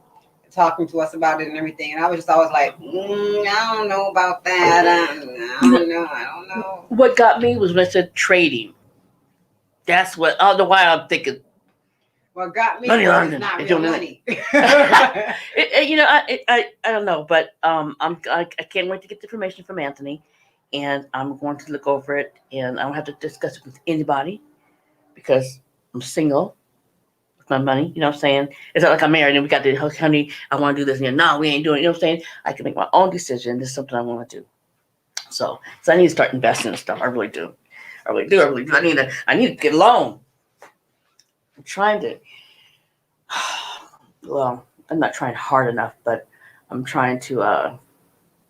talking to us about it and everything. And I was just always like, I don't know about that. I don't know. What got me was when I said trading. That's what. I don't know why I'm thinking. What got me Money was laundering. not They're real doing money. I don't know, but I can't wait to get the information from Anthony, and I'm going to look over it, and I don't have to discuss it with anybody because I'm single with my money. You know what I'm saying? It's not like I'm married and we got the honey. I want to do this, and no, we ain't doing it. You know what I'm saying? I can make my own decision. This is something I want to do. So I need to start investing in stuff. I really do. I really do. I need to get a loan. I'm trying to. Well, I'm not trying hard enough, but I'm trying to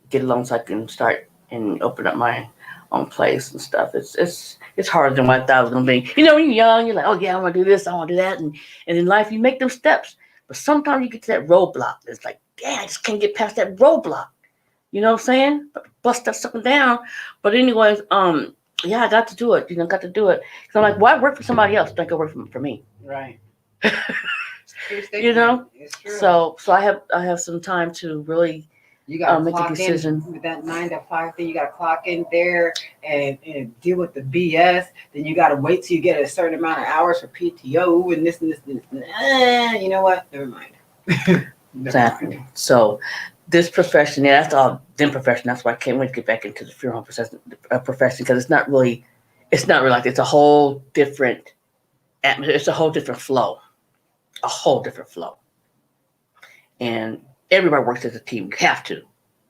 get a loan so I can start and open up my own place and stuff. It's harder than what I thought it was gonna be. When you're young, you're like, oh yeah, I want to do this, I want to do that, and in life you make them steps, but sometimes you get to that roadblock. It's like, damn, I just can't get past that roadblock. You know what I'm saying? Bust that sucker down. But anyways, yeah, I got to do it. Got to do it. Cause I'm like, why work for somebody else? Don't go work for me. Right. It's true. So I have some time to really you gotta make a clock decision. in with that 9 to 5 thing. You gotta clock in there and deal with the BS. Then you gotta wait till you get a certain amount of hours for PTO and this and this and this. You know what? Never mind. Exactly. So this profession, yeah, that's all them profession. That's why I can't wait to get back into the funeral home profession because it's not really like it's a whole different atmosphere. It's a whole different flow. A whole different flow. And everybody works as a team. You have to.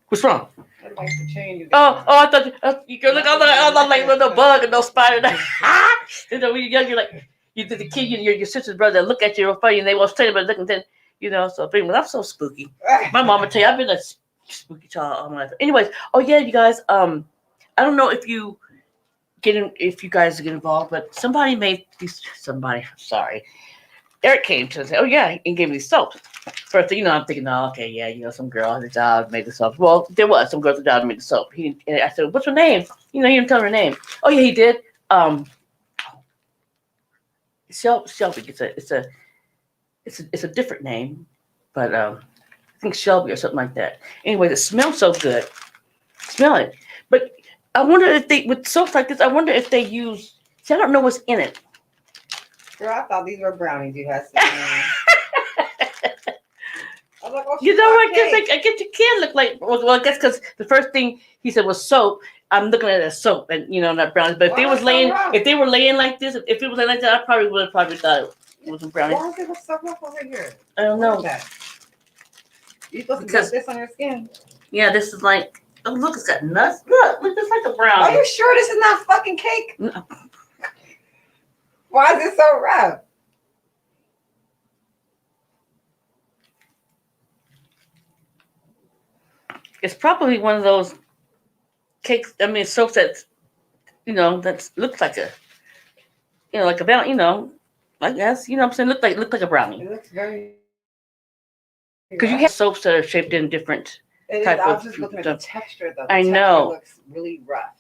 What's wrong? I'd like to change. I thought you could look. I'm not like no bug and no spider. When you're young, you're like the kid, your sister's brother look at you real funny and they won't say it, but looking then So I'm so spooky. My mom would tell you I've been a spooky child all my life. Anyways, you guys. I don't know if you guys get involved, but somebody. Sorry. Eric came to us and said, oh, yeah, and gave me these soaps. First thing, I'm thinking, oh, okay, yeah, some girl at the job made the soap. Well, there was some girl at the job made the soap. And I said, what's her name? He didn't tell her name. Oh, yeah, he did. Shelby. It's a different name, but I think Shelby or something like that. Anyways, it smells so good. Smell it. But I wonder if with soaps like this, I wonder if they use, I don't know what's in it. Girl, I thought these were brownies you had. I was like, I guess you can look like. Well, I guess because the first thing he said was soap. I'm looking at it as soap, and not brownies. But if they were laying like this, if it was laying like that, I probably would have thought it wasn't brownies. Why is there so rough over here? I don't know. You supposed to get this on your skin? Yeah, this is like. Oh, look, it's got nuts. Look, this is like a brownie. Are you sure this is not fucking cake? Why is it so rough? It's probably one of those cakes. I mean, soaps that that looks like a like a I guess what I'm saying. Look like a brownie. It looks very. Because you have soaps that are shaped in different type I was of just looking at stuff. the texture though. I The texture know. looks really rough.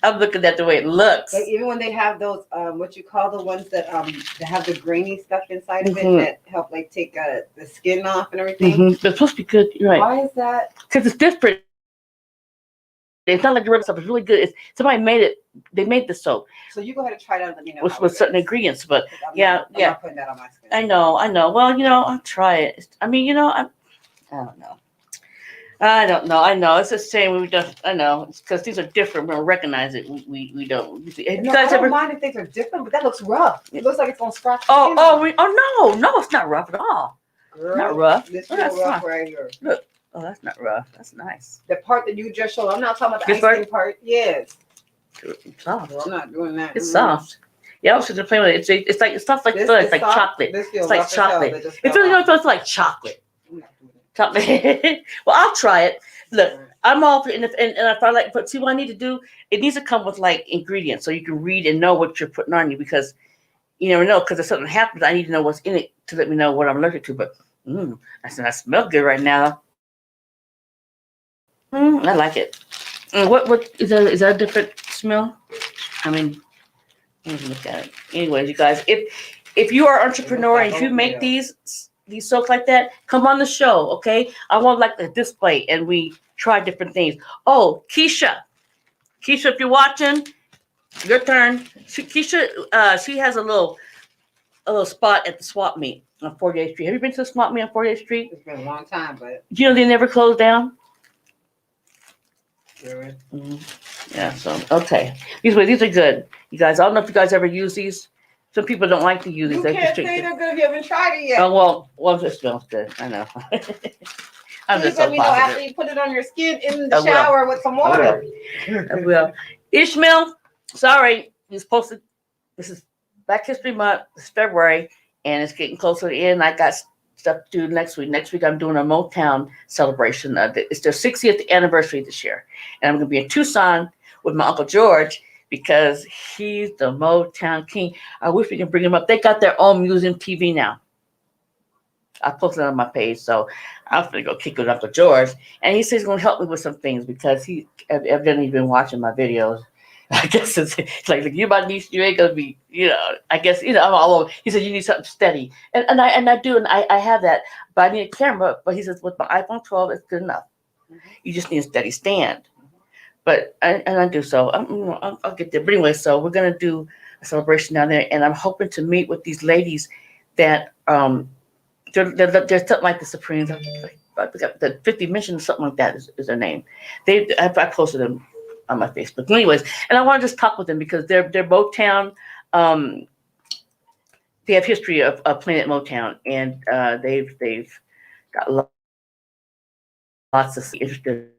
I'm looking at the way it looks. Like even when they have those what you call the ones that have the grainy stuff inside of it Mhm. that help like take the skin off and everything. They're supposed to be good. You're right. Why is that? Because it's different. It's not like the regular stuff. It's really good. Somebody made it. They made the soap. So you go ahead and try it out and let me know. With certain ingredients, but I'm yeah. not putting that on my skin. I know. Well, I'll try it. I mean, I don't know. I don't know. I know. It's the same. We just. I know. It's because things are different. We don't recognize it. We don't. Have you guys I don't ever? mind if things are different, but that looks rough. It looks like it's gonna scratch. Oh, no, it's not rough at all. Girl, Not rough. This That's real rough fine. right here. Look. Oh, that's not rough. That's nice. The part that you just showed. I'm not talking about the This icing part. Yes. It's soft. Girl, I'm not doing that. It's soft. Yeah, I was just playing with it. It's soft like fudge. It's like soft. chocolate. This feels It's like rough as hell. chocolate. It just It fell feels off. like chocolate. I'm not doing it. Chocolate. Well, I'll try it. Look, I'm all for it, and if I like, but see what I need to do. It needs to come with like ingredients so you can read and know what you're putting on you because you never know because if something happens, I need to know what's in it to let me know what I'm allergic to. But I smell good right now. I like it. What is that? Is that a different smell? I mean, let me look at it. Anyways, you guys, if you are an entrepreneur and if you make these soaps like that, come on the show, okay? I want like a display and we try different things. Oh, Keisha, if you're watching, your turn. Keisha, she has a little spot at the swap meet on 48th Street. Have you been to the swap meet on 48th Street? It's been a long time, but They never closed down. sure. Yeah, so okay. These are good. You guys, I don't know if you guys ever use these. Some people don't like to use these. You can't say they're good if you haven't tried it yet. Oh well, it smells good. I know. I'm Please just let so me know positive. after you put it on your skin in the shower with some water. I will. Ishmael, sorry, you're supposed to. This is Black History Month. It's February, and it's getting closer to the end. I got stuff to do next week. Next week, I'm doing a Motown celebration. It's their 60th anniversary this year, and I'm going to be in Tucson with my Uncle George because he's the Motown king. I wish we can bring him up. They got their own museum TV now. I posted it on my page, so I'm gonna go kick with Uncle George, and he says he's gonna help me with some things because he evidently been watching my videos. I guess it's like you my niece, you ain't gonna be, I guess I'm all over. He said you need something steady, and I do, and I have that, but I need a camera. But he says with my iPhone 12, it's good enough. You just need a steady stand. But I do so. I'll get there. But anyway, so we're gonna do a celebration down there, and I'm hoping to meet with these ladies that they're something like the Supremes. I forgot the 50 Mission, something like that is their name. I posted them on my Facebook. Anyways, and I want to just talk with them because they're Motown. They have history of playing at Motown, and they've got lots of interested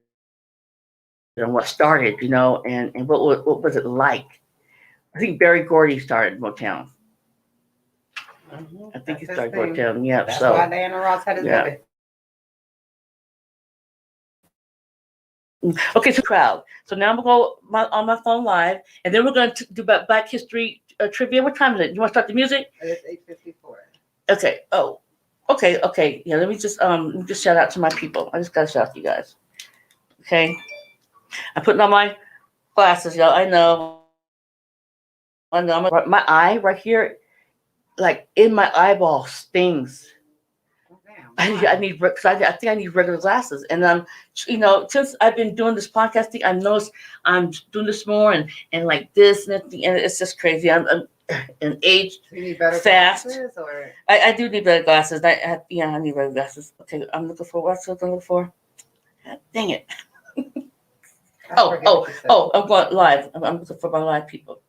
in what started, and what was it like. I think Berry Gordy started Motown. I think he started Motown. Yeah, That's so why Diana Ross had his baby. Okay, so crowd. So now I'm gonna go on my phone live, and then we're gonna do Black History trivia. What time is it? You want to start the music? It's 8:54. Okay. Oh, okay. Yeah. Let me just shout out to my people. I just gotta shout out to you guys. Okay. I'm putting on my glasses, y'all. I know. My eye right here, like in my eyeball, stings. I need because I think I need regular glasses, and since I've been doing this podcasting, I noticed I'm doing this more and like this and that, and it's just crazy. I'm an age fast. Glasses, or? I do need better glasses. I need better glasses. Okay, I'm looking for what's I'm looking for. God, dang it. I'm going live. I'm looking for my live people.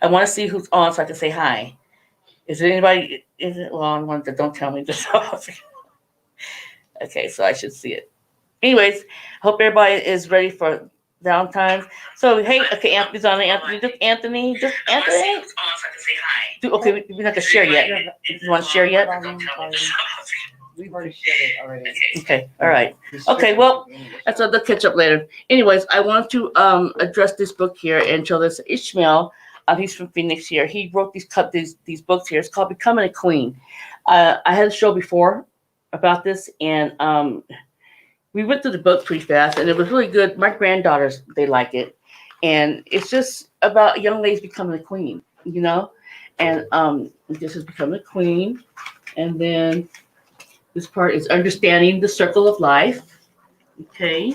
I want to see who's on so I can say hi. Is there anybody? Well, I want to don't tell me this. Okay, so I should see it. Anyways, hope everybody is ready for Valentine's. So hey, okay, Anthony's on. Anthony, just Anthony, just Anthony. Okay, we're not gonna share yet. You want to share yet? We've already shared it already. Okay, all right. Okay, well, that's the catch up later. Anyways, I want to address this book here and show this Ishmael. He's from Phoenix here. He wrote these books here. It's called Becoming a Queen. I had a show before about this, and we went through the book pretty fast, and it was really good. My granddaughters, they like it, and it's just about young ladies becoming a queen, you know. And this is becoming a queen, and then this part is understanding the circle of life. Okay,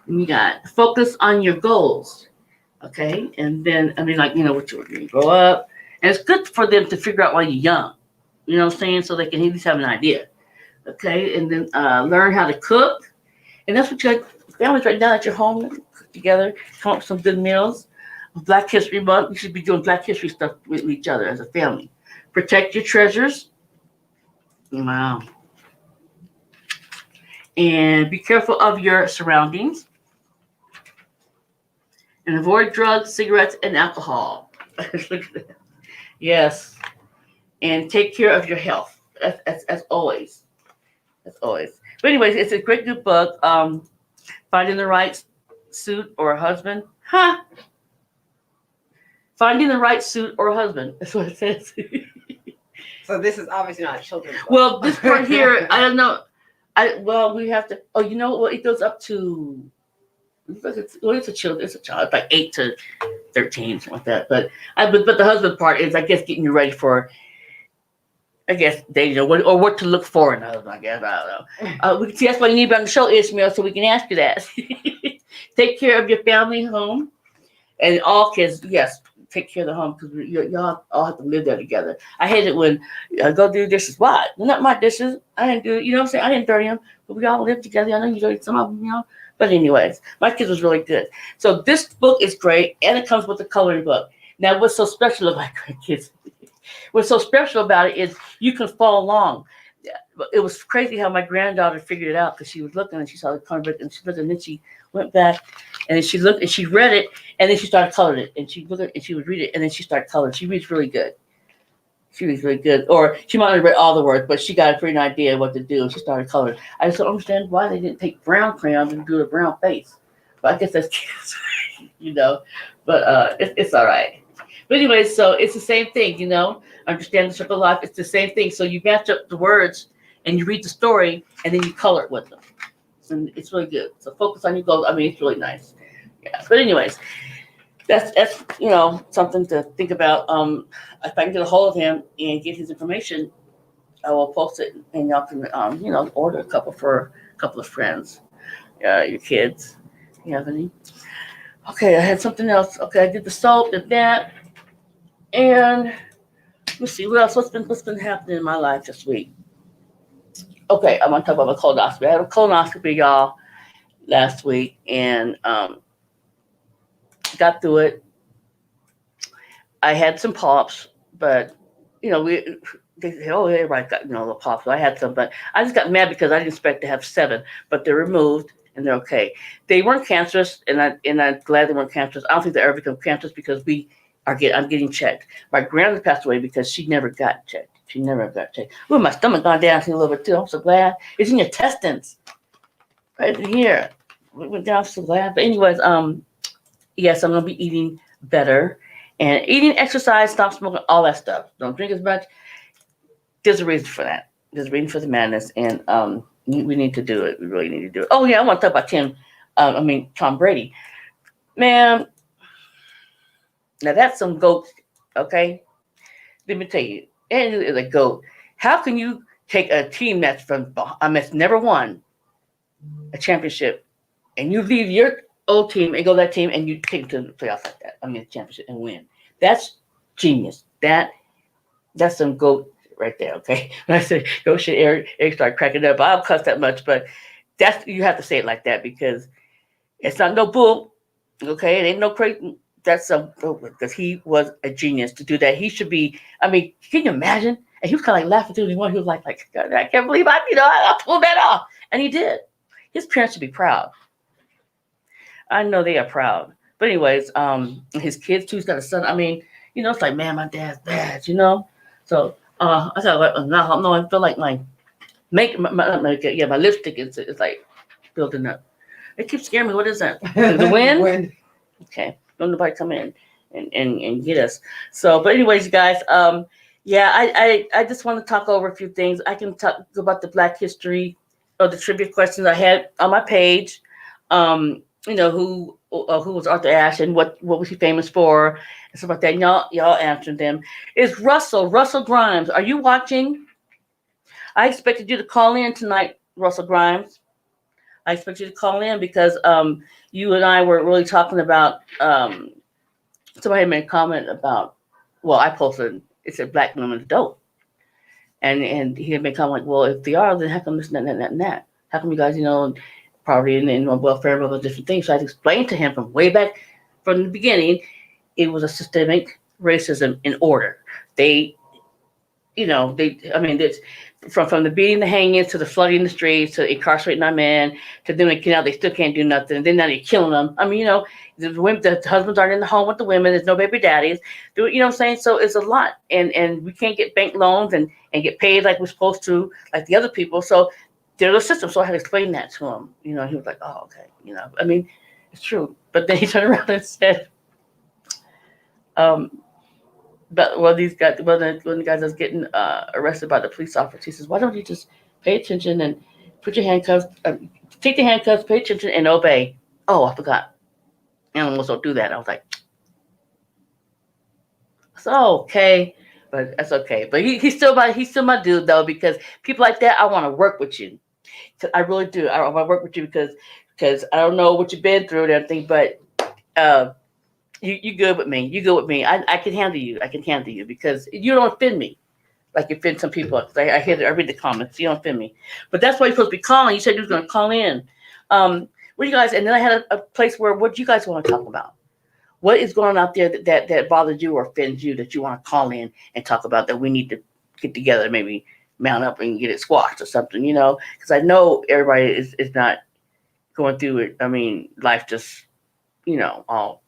and we got focus on your goals. Okay, and then like what you're going to grow up, and it's good for them to figure out while you're young. You know what I'm saying? So they can at least have an idea. Okay, and then learn how to cook, and that's what your families right now at your home cook together, come up with some good meals. Black History Month, you should be doing Black History stuff with each other as a family. Protect your treasures. Wow. And be careful of your surroundings. And avoid drugs, cigarettes, and alcohol. Look at that. Yes. And take care of your health, as always. As always. But anyways, it's a great good book. Finding the right suit or husband. Huh? Finding the right suit or husband. That's what it says. So this is obviously not a children's book. Well, this part here, I don't know. We have to. Oh, you know what? It goes up to. It's a child. It's like 8 to 13, something like that. But the husband part is, I guess, getting you ready for. I guess dating or what to look for in a husband. I guess I don't know. We can see that's why you need to be on the show, Ishmael, so we can ask you that. Take care of your family home, and all kids. Yes. Take care of the home because y'all all have to live there together. I hate it when go do dishes. Why? They're not my dishes. I didn't do it. You know what I'm saying? I didn't dirty them, but we all live together. I know you dirty some of them, you know. But anyways, my kids was really good. So this book is great, and it comes with a coloring book. Now, what's so special about kids? What's so special about it is you can follow along. It was crazy how my granddaughter figured it out because she was looking and she saw the coloring book and she looked and then she went back and then she looked and she read it and then she started coloring it and she looked and she would read it and then she started coloring. She reads really good. She reads really good. Or she might not have read all the words, but she got a pretty idea of what to do and she started coloring. I just don't understand why they didn't take brown crayons and do a brown face. But I guess that's kids, you know. But it's all right. But anyway, so it's the same thing, you know. Understand the circle of life. It's the same thing. So you match up the words and you read the story and then you color it with them. And it's really good. So focus on your goals. It's really nice. Yeah. But anyways, that's something to think about. If I can get a hold of him and get his information, I will post it and y'all can order a couple for a couple of friends. Your kids. You have any? Okay, I had something else. Okay, I did the soap, did that. And let's see, what else? What's been happening in my life this week? Okay, I'm gonna talk about my colonoscopy. I had a colonoscopy, y'all, last week, and got through it. I had some polyps, but they said, oh, everybody got the polyps. So I had some, but I just got mad because I didn't expect to have 7, but they're removed and they're okay. They weren't cancerous, and I'm glad they weren't cancerous. I don't think they ever become cancerous because I'm getting checked. My grandmother passed away because she never got checked. She never got checked. Ooh, my stomach gone down a little bit too. I'm so glad. It's in your intestines. Right here. We went down, so glad. But anyways, yes, I'm gonna be eating better. And eating, exercise, stop smoking, all that stuff. Don't drink as much. There's a reason for that. There's a reason for the madness. And we need to do it. We really need to do it. Oh yeah, I want to talk about Tom Brady. Man, now that's some goat, okay? Let me tell you, and is a GOAT. How can you take a team that's never won a championship, and you leave your old team and go to that team and you take them to the playoffs like that? Championship and win. That's genius. That's some GOAT right there. Okay, when I say go shit, Eric started cracking up. I don't cuss that much, but you have to say it like that because it's not no bull. Okay, it ain't no crazy. That's because he was a genius to do that. He should be. Can you imagine? And he was kind of like laughing through. He was like, God, I can't believe I pulled that off, and he did. His parents should be proud. I know they are proud. But anyways, his kids too. He's got a son. I mean, it's like, man, my dad's bad. So I got like now. No, I feel like not makeup. Yeah, my lipstick is like building up. It keeps scaring me. What is that? The wind? When Okay. Don't nobody come in and get us. So, but anyways, guys, yeah, I just want to talk over a few things. I can talk about the Black history or the trivia questions I had on my page. Who was Arthur Ashe and what was he famous for and stuff like that. And y'all answered them. Is Russell Grimes? Are you watching? I expected you to call in tonight, Russell Grimes. I expect you to call in because you and I were really talking about somebody made a comment about, well, I posted, it said black women dope. And he had made a comment like, well, if they are, then how come this and that and that? How come you guys, poverty and welfare and all those different things? So I had to explain to him from way back from the beginning, it was a systemic racism in order. They it's from the beating, the hanging, to the flooding the streets, to incarcerating our men, to them they still can't do nothing. And then now they're killing them. I mean, the husbands aren't in the home with the women. There's no baby daddies. You know what I'm saying? So it's a lot. And we can't get bank loans and get paid like we're supposed to, like the other people. So there's a system. So I had to explain that to him. He was like, oh, okay. I mean, it's true. But then he turned around and said, but when the guys was getting arrested by the police officer, he says, "Why don't you just pay attention and put your handcuffs, take the handcuffs, pay attention, and obey?" Oh, I forgot. Animals don't do that. I was like, "It's okay," but that's okay. But he's still my dude though, because people like that, I want to work with you. I really do. I want to work with you because I don't know what you've been through and everything, but. You good with me. You good with me. I can handle you. I can handle you because you don't offend me like you offend some people. I read the comments. You don't offend me. But that's why you're supposed to be calling. You said you was going to call in. What do you guys? And then I had a place where what do you guys want to talk about? What is going on out there that bothers you or offends you that you want to call in and talk about that we need to get together, maybe mount up and get it squashed or something, Because I know everybody is not going through it. I mean, life just, all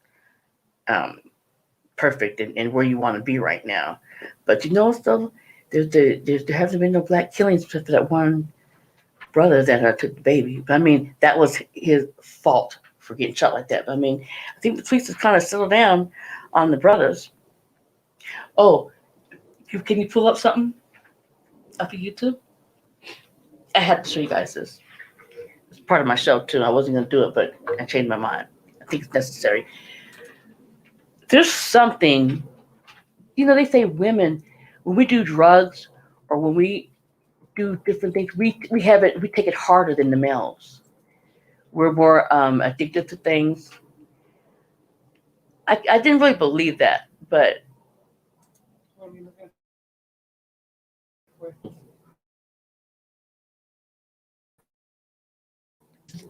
perfect and where you want to be right now. But still, there hasn't been no black killings except for that one brother that took the baby. I mean, that was his fault for getting shot like that. But I mean, I think the police has kind of settled down on the brothers. Oh, can you pull up something off of YouTube? I had to show you guys this. It's part of my show too. I wasn't going to do it, but I changed my mind. I think it's necessary. There's something, they say women, when we do drugs or when we do different things, we take it harder than the males. We're more addicted to things. I didn't really believe that, but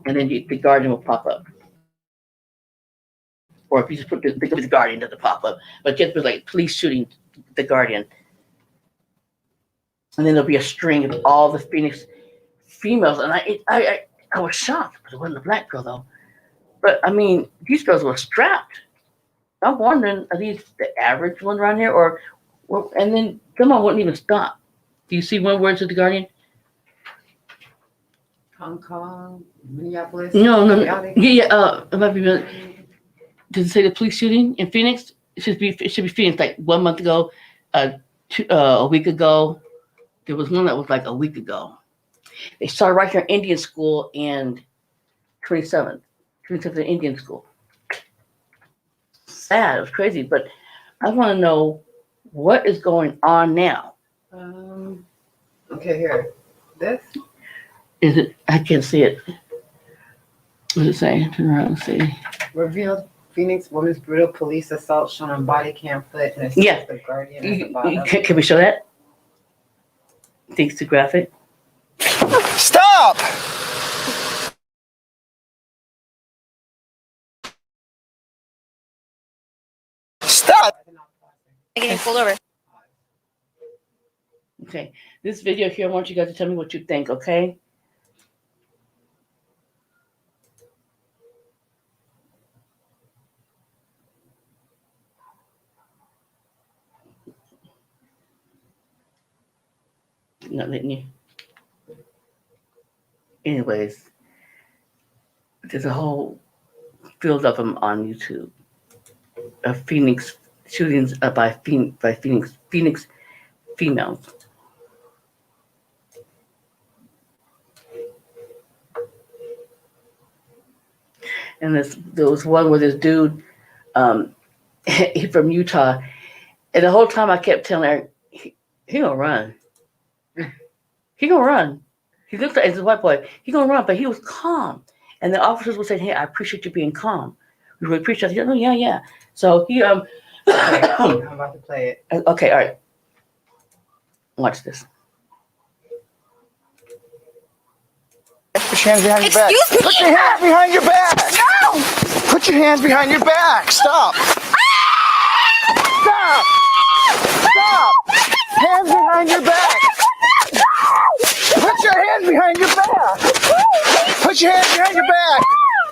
and then the Guardian will pop up, or if you just put the Guardian, doesn't pop up, but just be like police shooting the Guardian, and then there'll be a string of all the Phoenix females, and I was shocked, but it wasn't a black girl though. But I mean, these girls were strapped. I'm wondering, are these the average ones around here, or? And then someone wouldn't even stop. Do you see one word to the Guardian? Hong Kong, Minneapolis. No. Yeah. It might be. Does it say the police shooting in Phoenix? It should be Phoenix. Like 1 month ago, a week ago. There was one that was like a week ago. They started right here in Indian school and 27th Indian school. Sad. It was crazy, but I want to know what is going on now. Okay, here. This is it? I can't see it. What does it say? Turn around and see. Revealed Phoenix woman's brutal police assault shown on body cam footage. And Yeah. The Guardian at the bottom. Can we show that? Thanks to graphic. Stop! Stop! Getting pulled over. Okay. This video here, I want you guys to tell me what you think, okay? not letting you. Anyways, there's a whole field of them on YouTube of Phoenix shootings by Phoenix females. And there was one where this dude, he from Utah, and the whole time I kept telling her, he gonna run. He gonna run. He looked like, it's a white boy. He gonna run, but he was calm. And the officers were saying, "Hey, I appreciate you being calm. We really appreciate it." He said, "Oh yeah, yeah." So he I'm about to play it. Okay, all right. Watch this. Put your hands behind your back. Excuse me? Put your hands behind your back. No! Put your hands behind your back. Stop. Stop. Stop. Hands behind your back. Put your hands behind your back. Put your hands behind your back.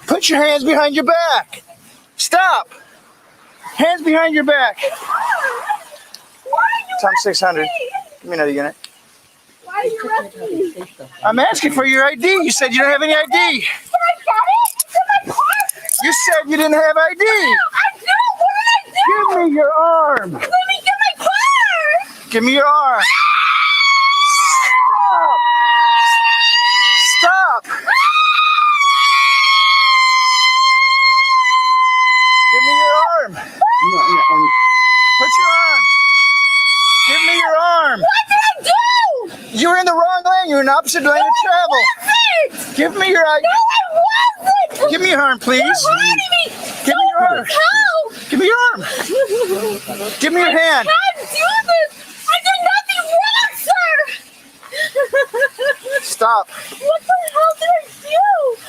Put your hands behind your back. Stop. Hands behind your back. Tom 600. Give me another unit. Why are you arresting me? I'm asking for your ID. You said you don't have any ID. Can I get it? It's in my car. You said you didn't have ID. I do. What did I do? Give me your arm. Let me get my car. Give me your arm. Stop. Stop. Give me your arm. Put your arm. Give me your arm. What did I do? You're in the wrong lane. You're in the opposite lane of travel. Wasn't. Give me your ID. No, I wasn't. Give me your arm, please. You're hurting me. Give me your arm. How? Give me your arm. Give me your hand. I can't do this. I did nothing wrong, sir. Stop. What the hell did I do?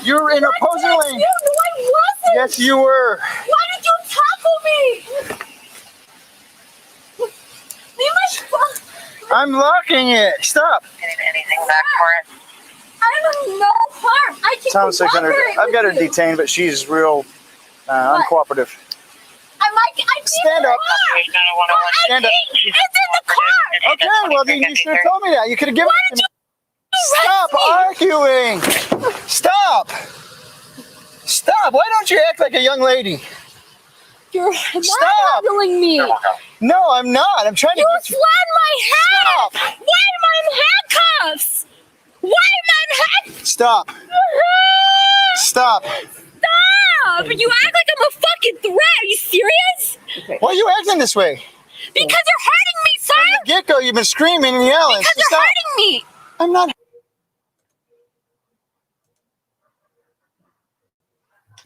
You're in What opposing did I lane. do? No, I wasn't. Yes, you were. Why did you tackle me? Leave my phone. I'm locking it. Stop. Anything back for it? I have no harm. I can Tom 600. cooperate I've got her with you. detained, but she's real uncooperative. I did Stand the up. car. Stand up. It's in the car. Okay, well then you should have told me that. You could have given Why it did to me. you Stop arrest me? arguing. Stop. Stop. Why don't you act like a young lady? You're Stop. handling me. No, I'm not. I'm trying to You get you. slammed my Stop. head. Why am I in handcuffs? Why am I in handcuffs? Stop. Stop. Stop! You act like I'm a fucking threat. Are you serious? Why are you acting this way? Because you're hurting me, sir. From the get-go, you've been screaming and yelling. Because you're Stop. hurting me. I'm not.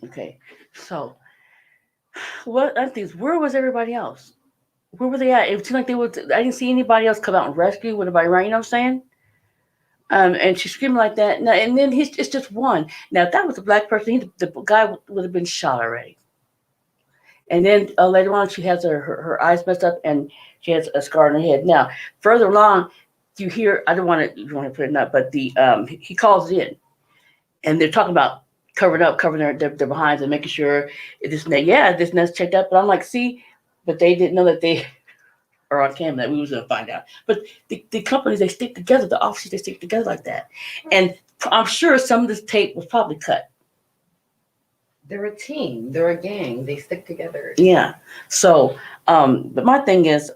Okay, so what I think, where was everybody else? Where were they at? It seemed like they would. I didn't see anybody else come out and rescue when anybody ran. You know what I'm saying? And she's screaming like that. Now, and then it's just one. Now, if that was a black person, the guy would have been shot already. And then later on, she has her eyes messed up and she has a scar on her head. Now, further along, you hear, I don't want to put it up, but he calls in and they're talking about covering their behinds and making sure this and that. Yeah, this and that's checked out. But I'm like, see, but they didn't know that they are on camera, that we was going to find out. But the companies, they stick together, the officers, they stick together like that. And I'm sure some of this tape was probably cut. They're a team. They're a gang. They stick together. Yeah. So, but my thing is,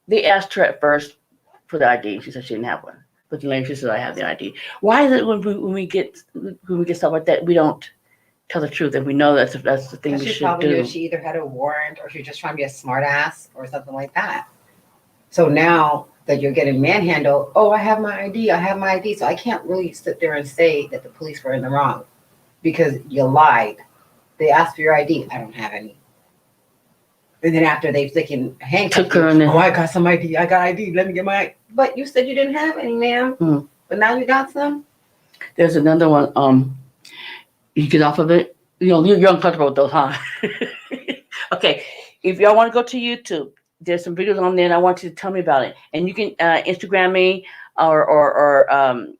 they asked her at first for the ID. She said she didn't have one. But then later she said, I have the ID. Why is it when we get stuff like that, we don't tell the truth and we know that's the thing we She should probably do? knew she either had a warrant or she was just trying to be a smart ass or something like that. So now that you're getting manhandled, oh, I have my ID. So I can't really sit there and say that the police were in the wrong because you lied. They asked for your ID. I don't have any. And then after they freaking handcuffed Took her in you, there. oh, I got some ID. I got ID. Let me get my ID. But you said you didn't have any, ma'am. Mm. But now you got some. There's another one. You get off of it. You know, you're uncomfortable with those, huh? Okay. If y'all want to go to YouTube, there's some videos on there, and I want you to tell me about it. And you can Instagram me or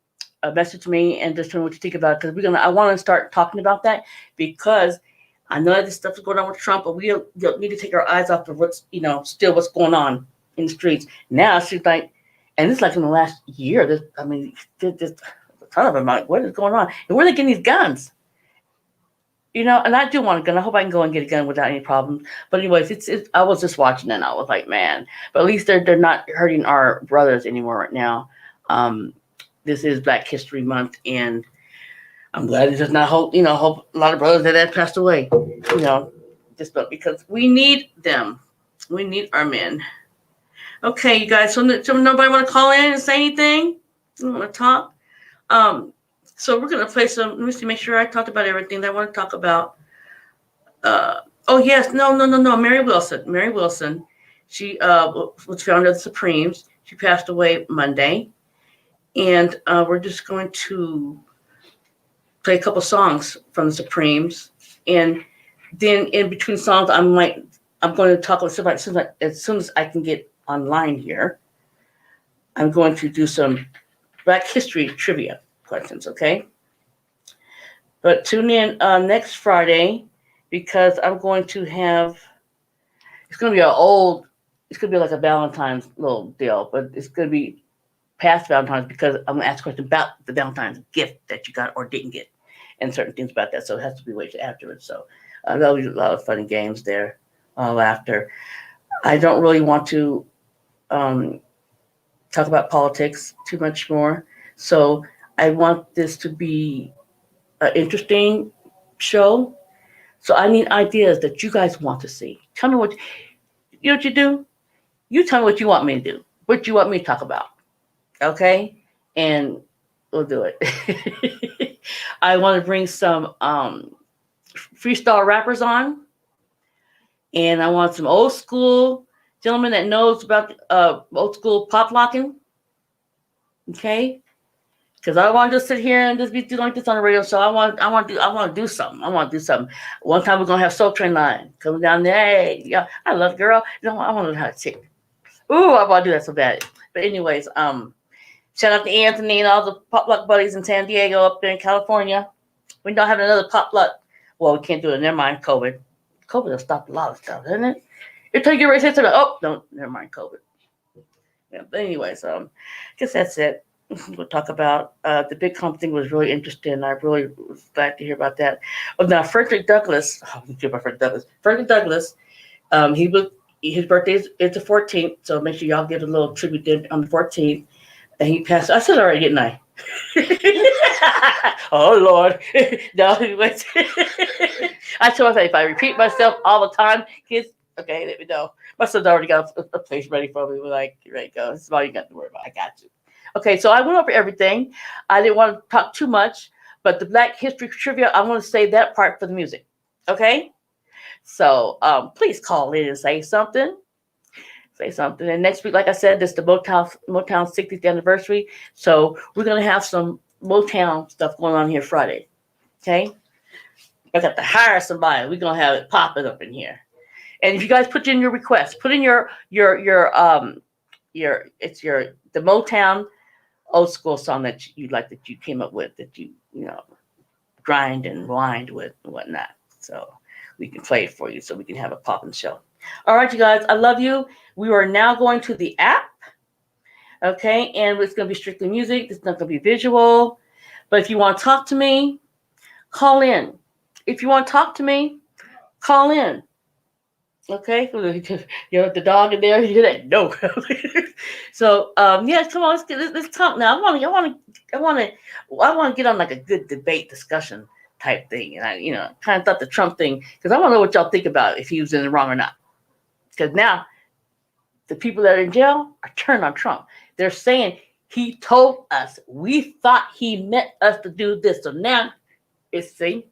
message me and just tell me what you think about it. Because I want to start talking about that because I know that this stuff is going on with Trump, but we don't need to take our eyes off of what's going on in the streets. Now it seems like And it's like in the last year, there's a ton of them. Like, what is going on? And where are they getting these guns? And I do want a gun. I hope I can go and get a gun without any problems. But anyways, it's I was just watching it and I was like, man. But at least they're not hurting our brothers anymore right now. This is Black History Month, and I'm glad it does not hope a lot of brothers that passed away. Just because we need them. We need our men. Okay, you guys. So nobody want to call in and say anything? You want to talk? So we're gonna play some. Let me see. Make sure I talked about everything that I want to talk about. Oh yes, no. Mary Wilson. She was founder of the Supremes. She passed away Monday, and we're just going to play a couple songs from the Supremes, and then in between songs, I'm going to talk about something as soon as I can get online here. I'm going to do some Black history trivia questions, okay? But tune in next Friday because I'm going to have. It's going to be it's going to be like a Valentine's little deal, but it's going to be past Valentine's because I'm going to ask a question about the Valentine's gift that you got or didn't get and certain things about that. So it has to be waited afterwards. So there'll be a lot of fun and games there, laughter. I don't really want to talk about politics too much more. So I want this to be an interesting show. So I need ideas that you guys want to see. Tell me what you do. You tell me what you want me to do. What you want me to talk about. Okay? And we'll do it. I want to bring some freestyle rappers on. And I want some old school gentlemen that knows about old school pop locking. Okay? Because I don't want to just sit here and just be doing like this on the radio show. I want to do something. One time we're gonna have Soul Train Line coming down there. Hey, yeah, I love girl. I want to learn how to sing. Ooh, I want to do that so bad. But anyways, shout out to Anthony and all the pop luck buddies in San Diego up there in California. We don't have another pop luck. Well, we can't do it. Never mind, COVID. COVID has stopped a lot of stuff, hasn't it? You take your race to never mind, COVID. Yeah, but anyways, I guess that's it. We'll talk about the big hump thing was really interesting. I really was glad to hear about that. Oh, now Frederick Douglass. Frederick Douglass. His birthday is the 14th, so make sure y'all give a little tribute to him on the 14th. And he passed. I said already, didn't I? Oh Lord. No, anyways. I told myself if I repeat myself all the time, kids. Okay, let me know. My son's already got a place ready for me. We're like, here you go. This is all you got to worry about. I got you. Okay, so I went over everything. I didn't want to talk too much, but the Black History Trivia, I want to save that part for the music. Okay? So please call in and say something. And next week, like I said, this is the Motown 60th anniversary. So we're going to have some Motown stuff going on here Friday. Okay? I got to hire somebody. We're going to have it popping up in here. And if you guys put in your requests, put in the Motown old school song that you like, that you came up with, that you grind and wind with and whatnot. So we can play it for you so we can have a popping show. All right, you guys, I love you. We are now going to the app. Okay, and it's going to be strictly music. It's not going to be visual. But if you want to talk to me, call in. If you want to talk to me, call in. Okay, the dog in there. You hear that? No. So yeah, come on, let's talk now. I want to get on like a good debate discussion type thing, and I kind of thought the Trump thing, because I want to know what y'all think about if he was in the wrong or not. Because now the people that are in jail are turned on Trump. They're saying he told us. We thought he meant us to do this. So now it's see.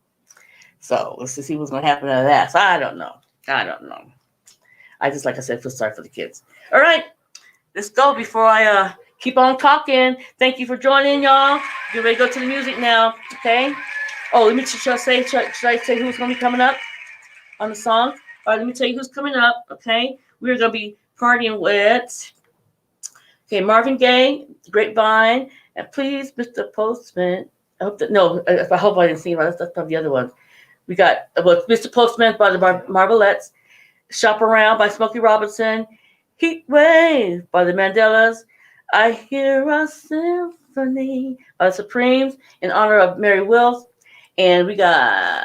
So let's see what's going to happen to that. So I don't know. I just, like I said, feel sorry for the kids. All right, let's go before I keep on talking. Thank you for joining, y'all. Get ready to go to the music now, okay? Oh, let me should I say who's going to be coming up on the song? All right, let me tell you who's coming up, okay? We're going to be partying with, Marvin Gaye, Grapevine, and Please, Mr. Postman. I hope I didn't see it. That's probably the other one. We got Mr. Postman by the Marvelettes, Shop Around by Smokey Robinson, Heat Wave by the Mandelas, I Hear a Symphony by the Supremes in honor of Mary Wells. And we got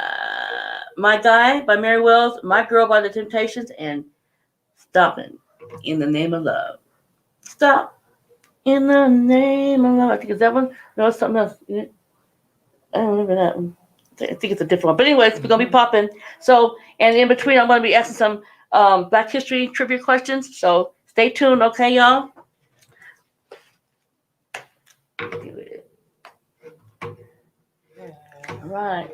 My Guy by Mary Wells, My Girl by the Temptations, and Stopping in the Name of Love. Stop in the Name of Love. I think it's that one. No, it's something else. I don't remember that one. I think it's a different one. But anyways, we're going to be popping. So, and in between, I'm going to be asking some Black History trivia questions. So stay tuned, okay, y'all? All right.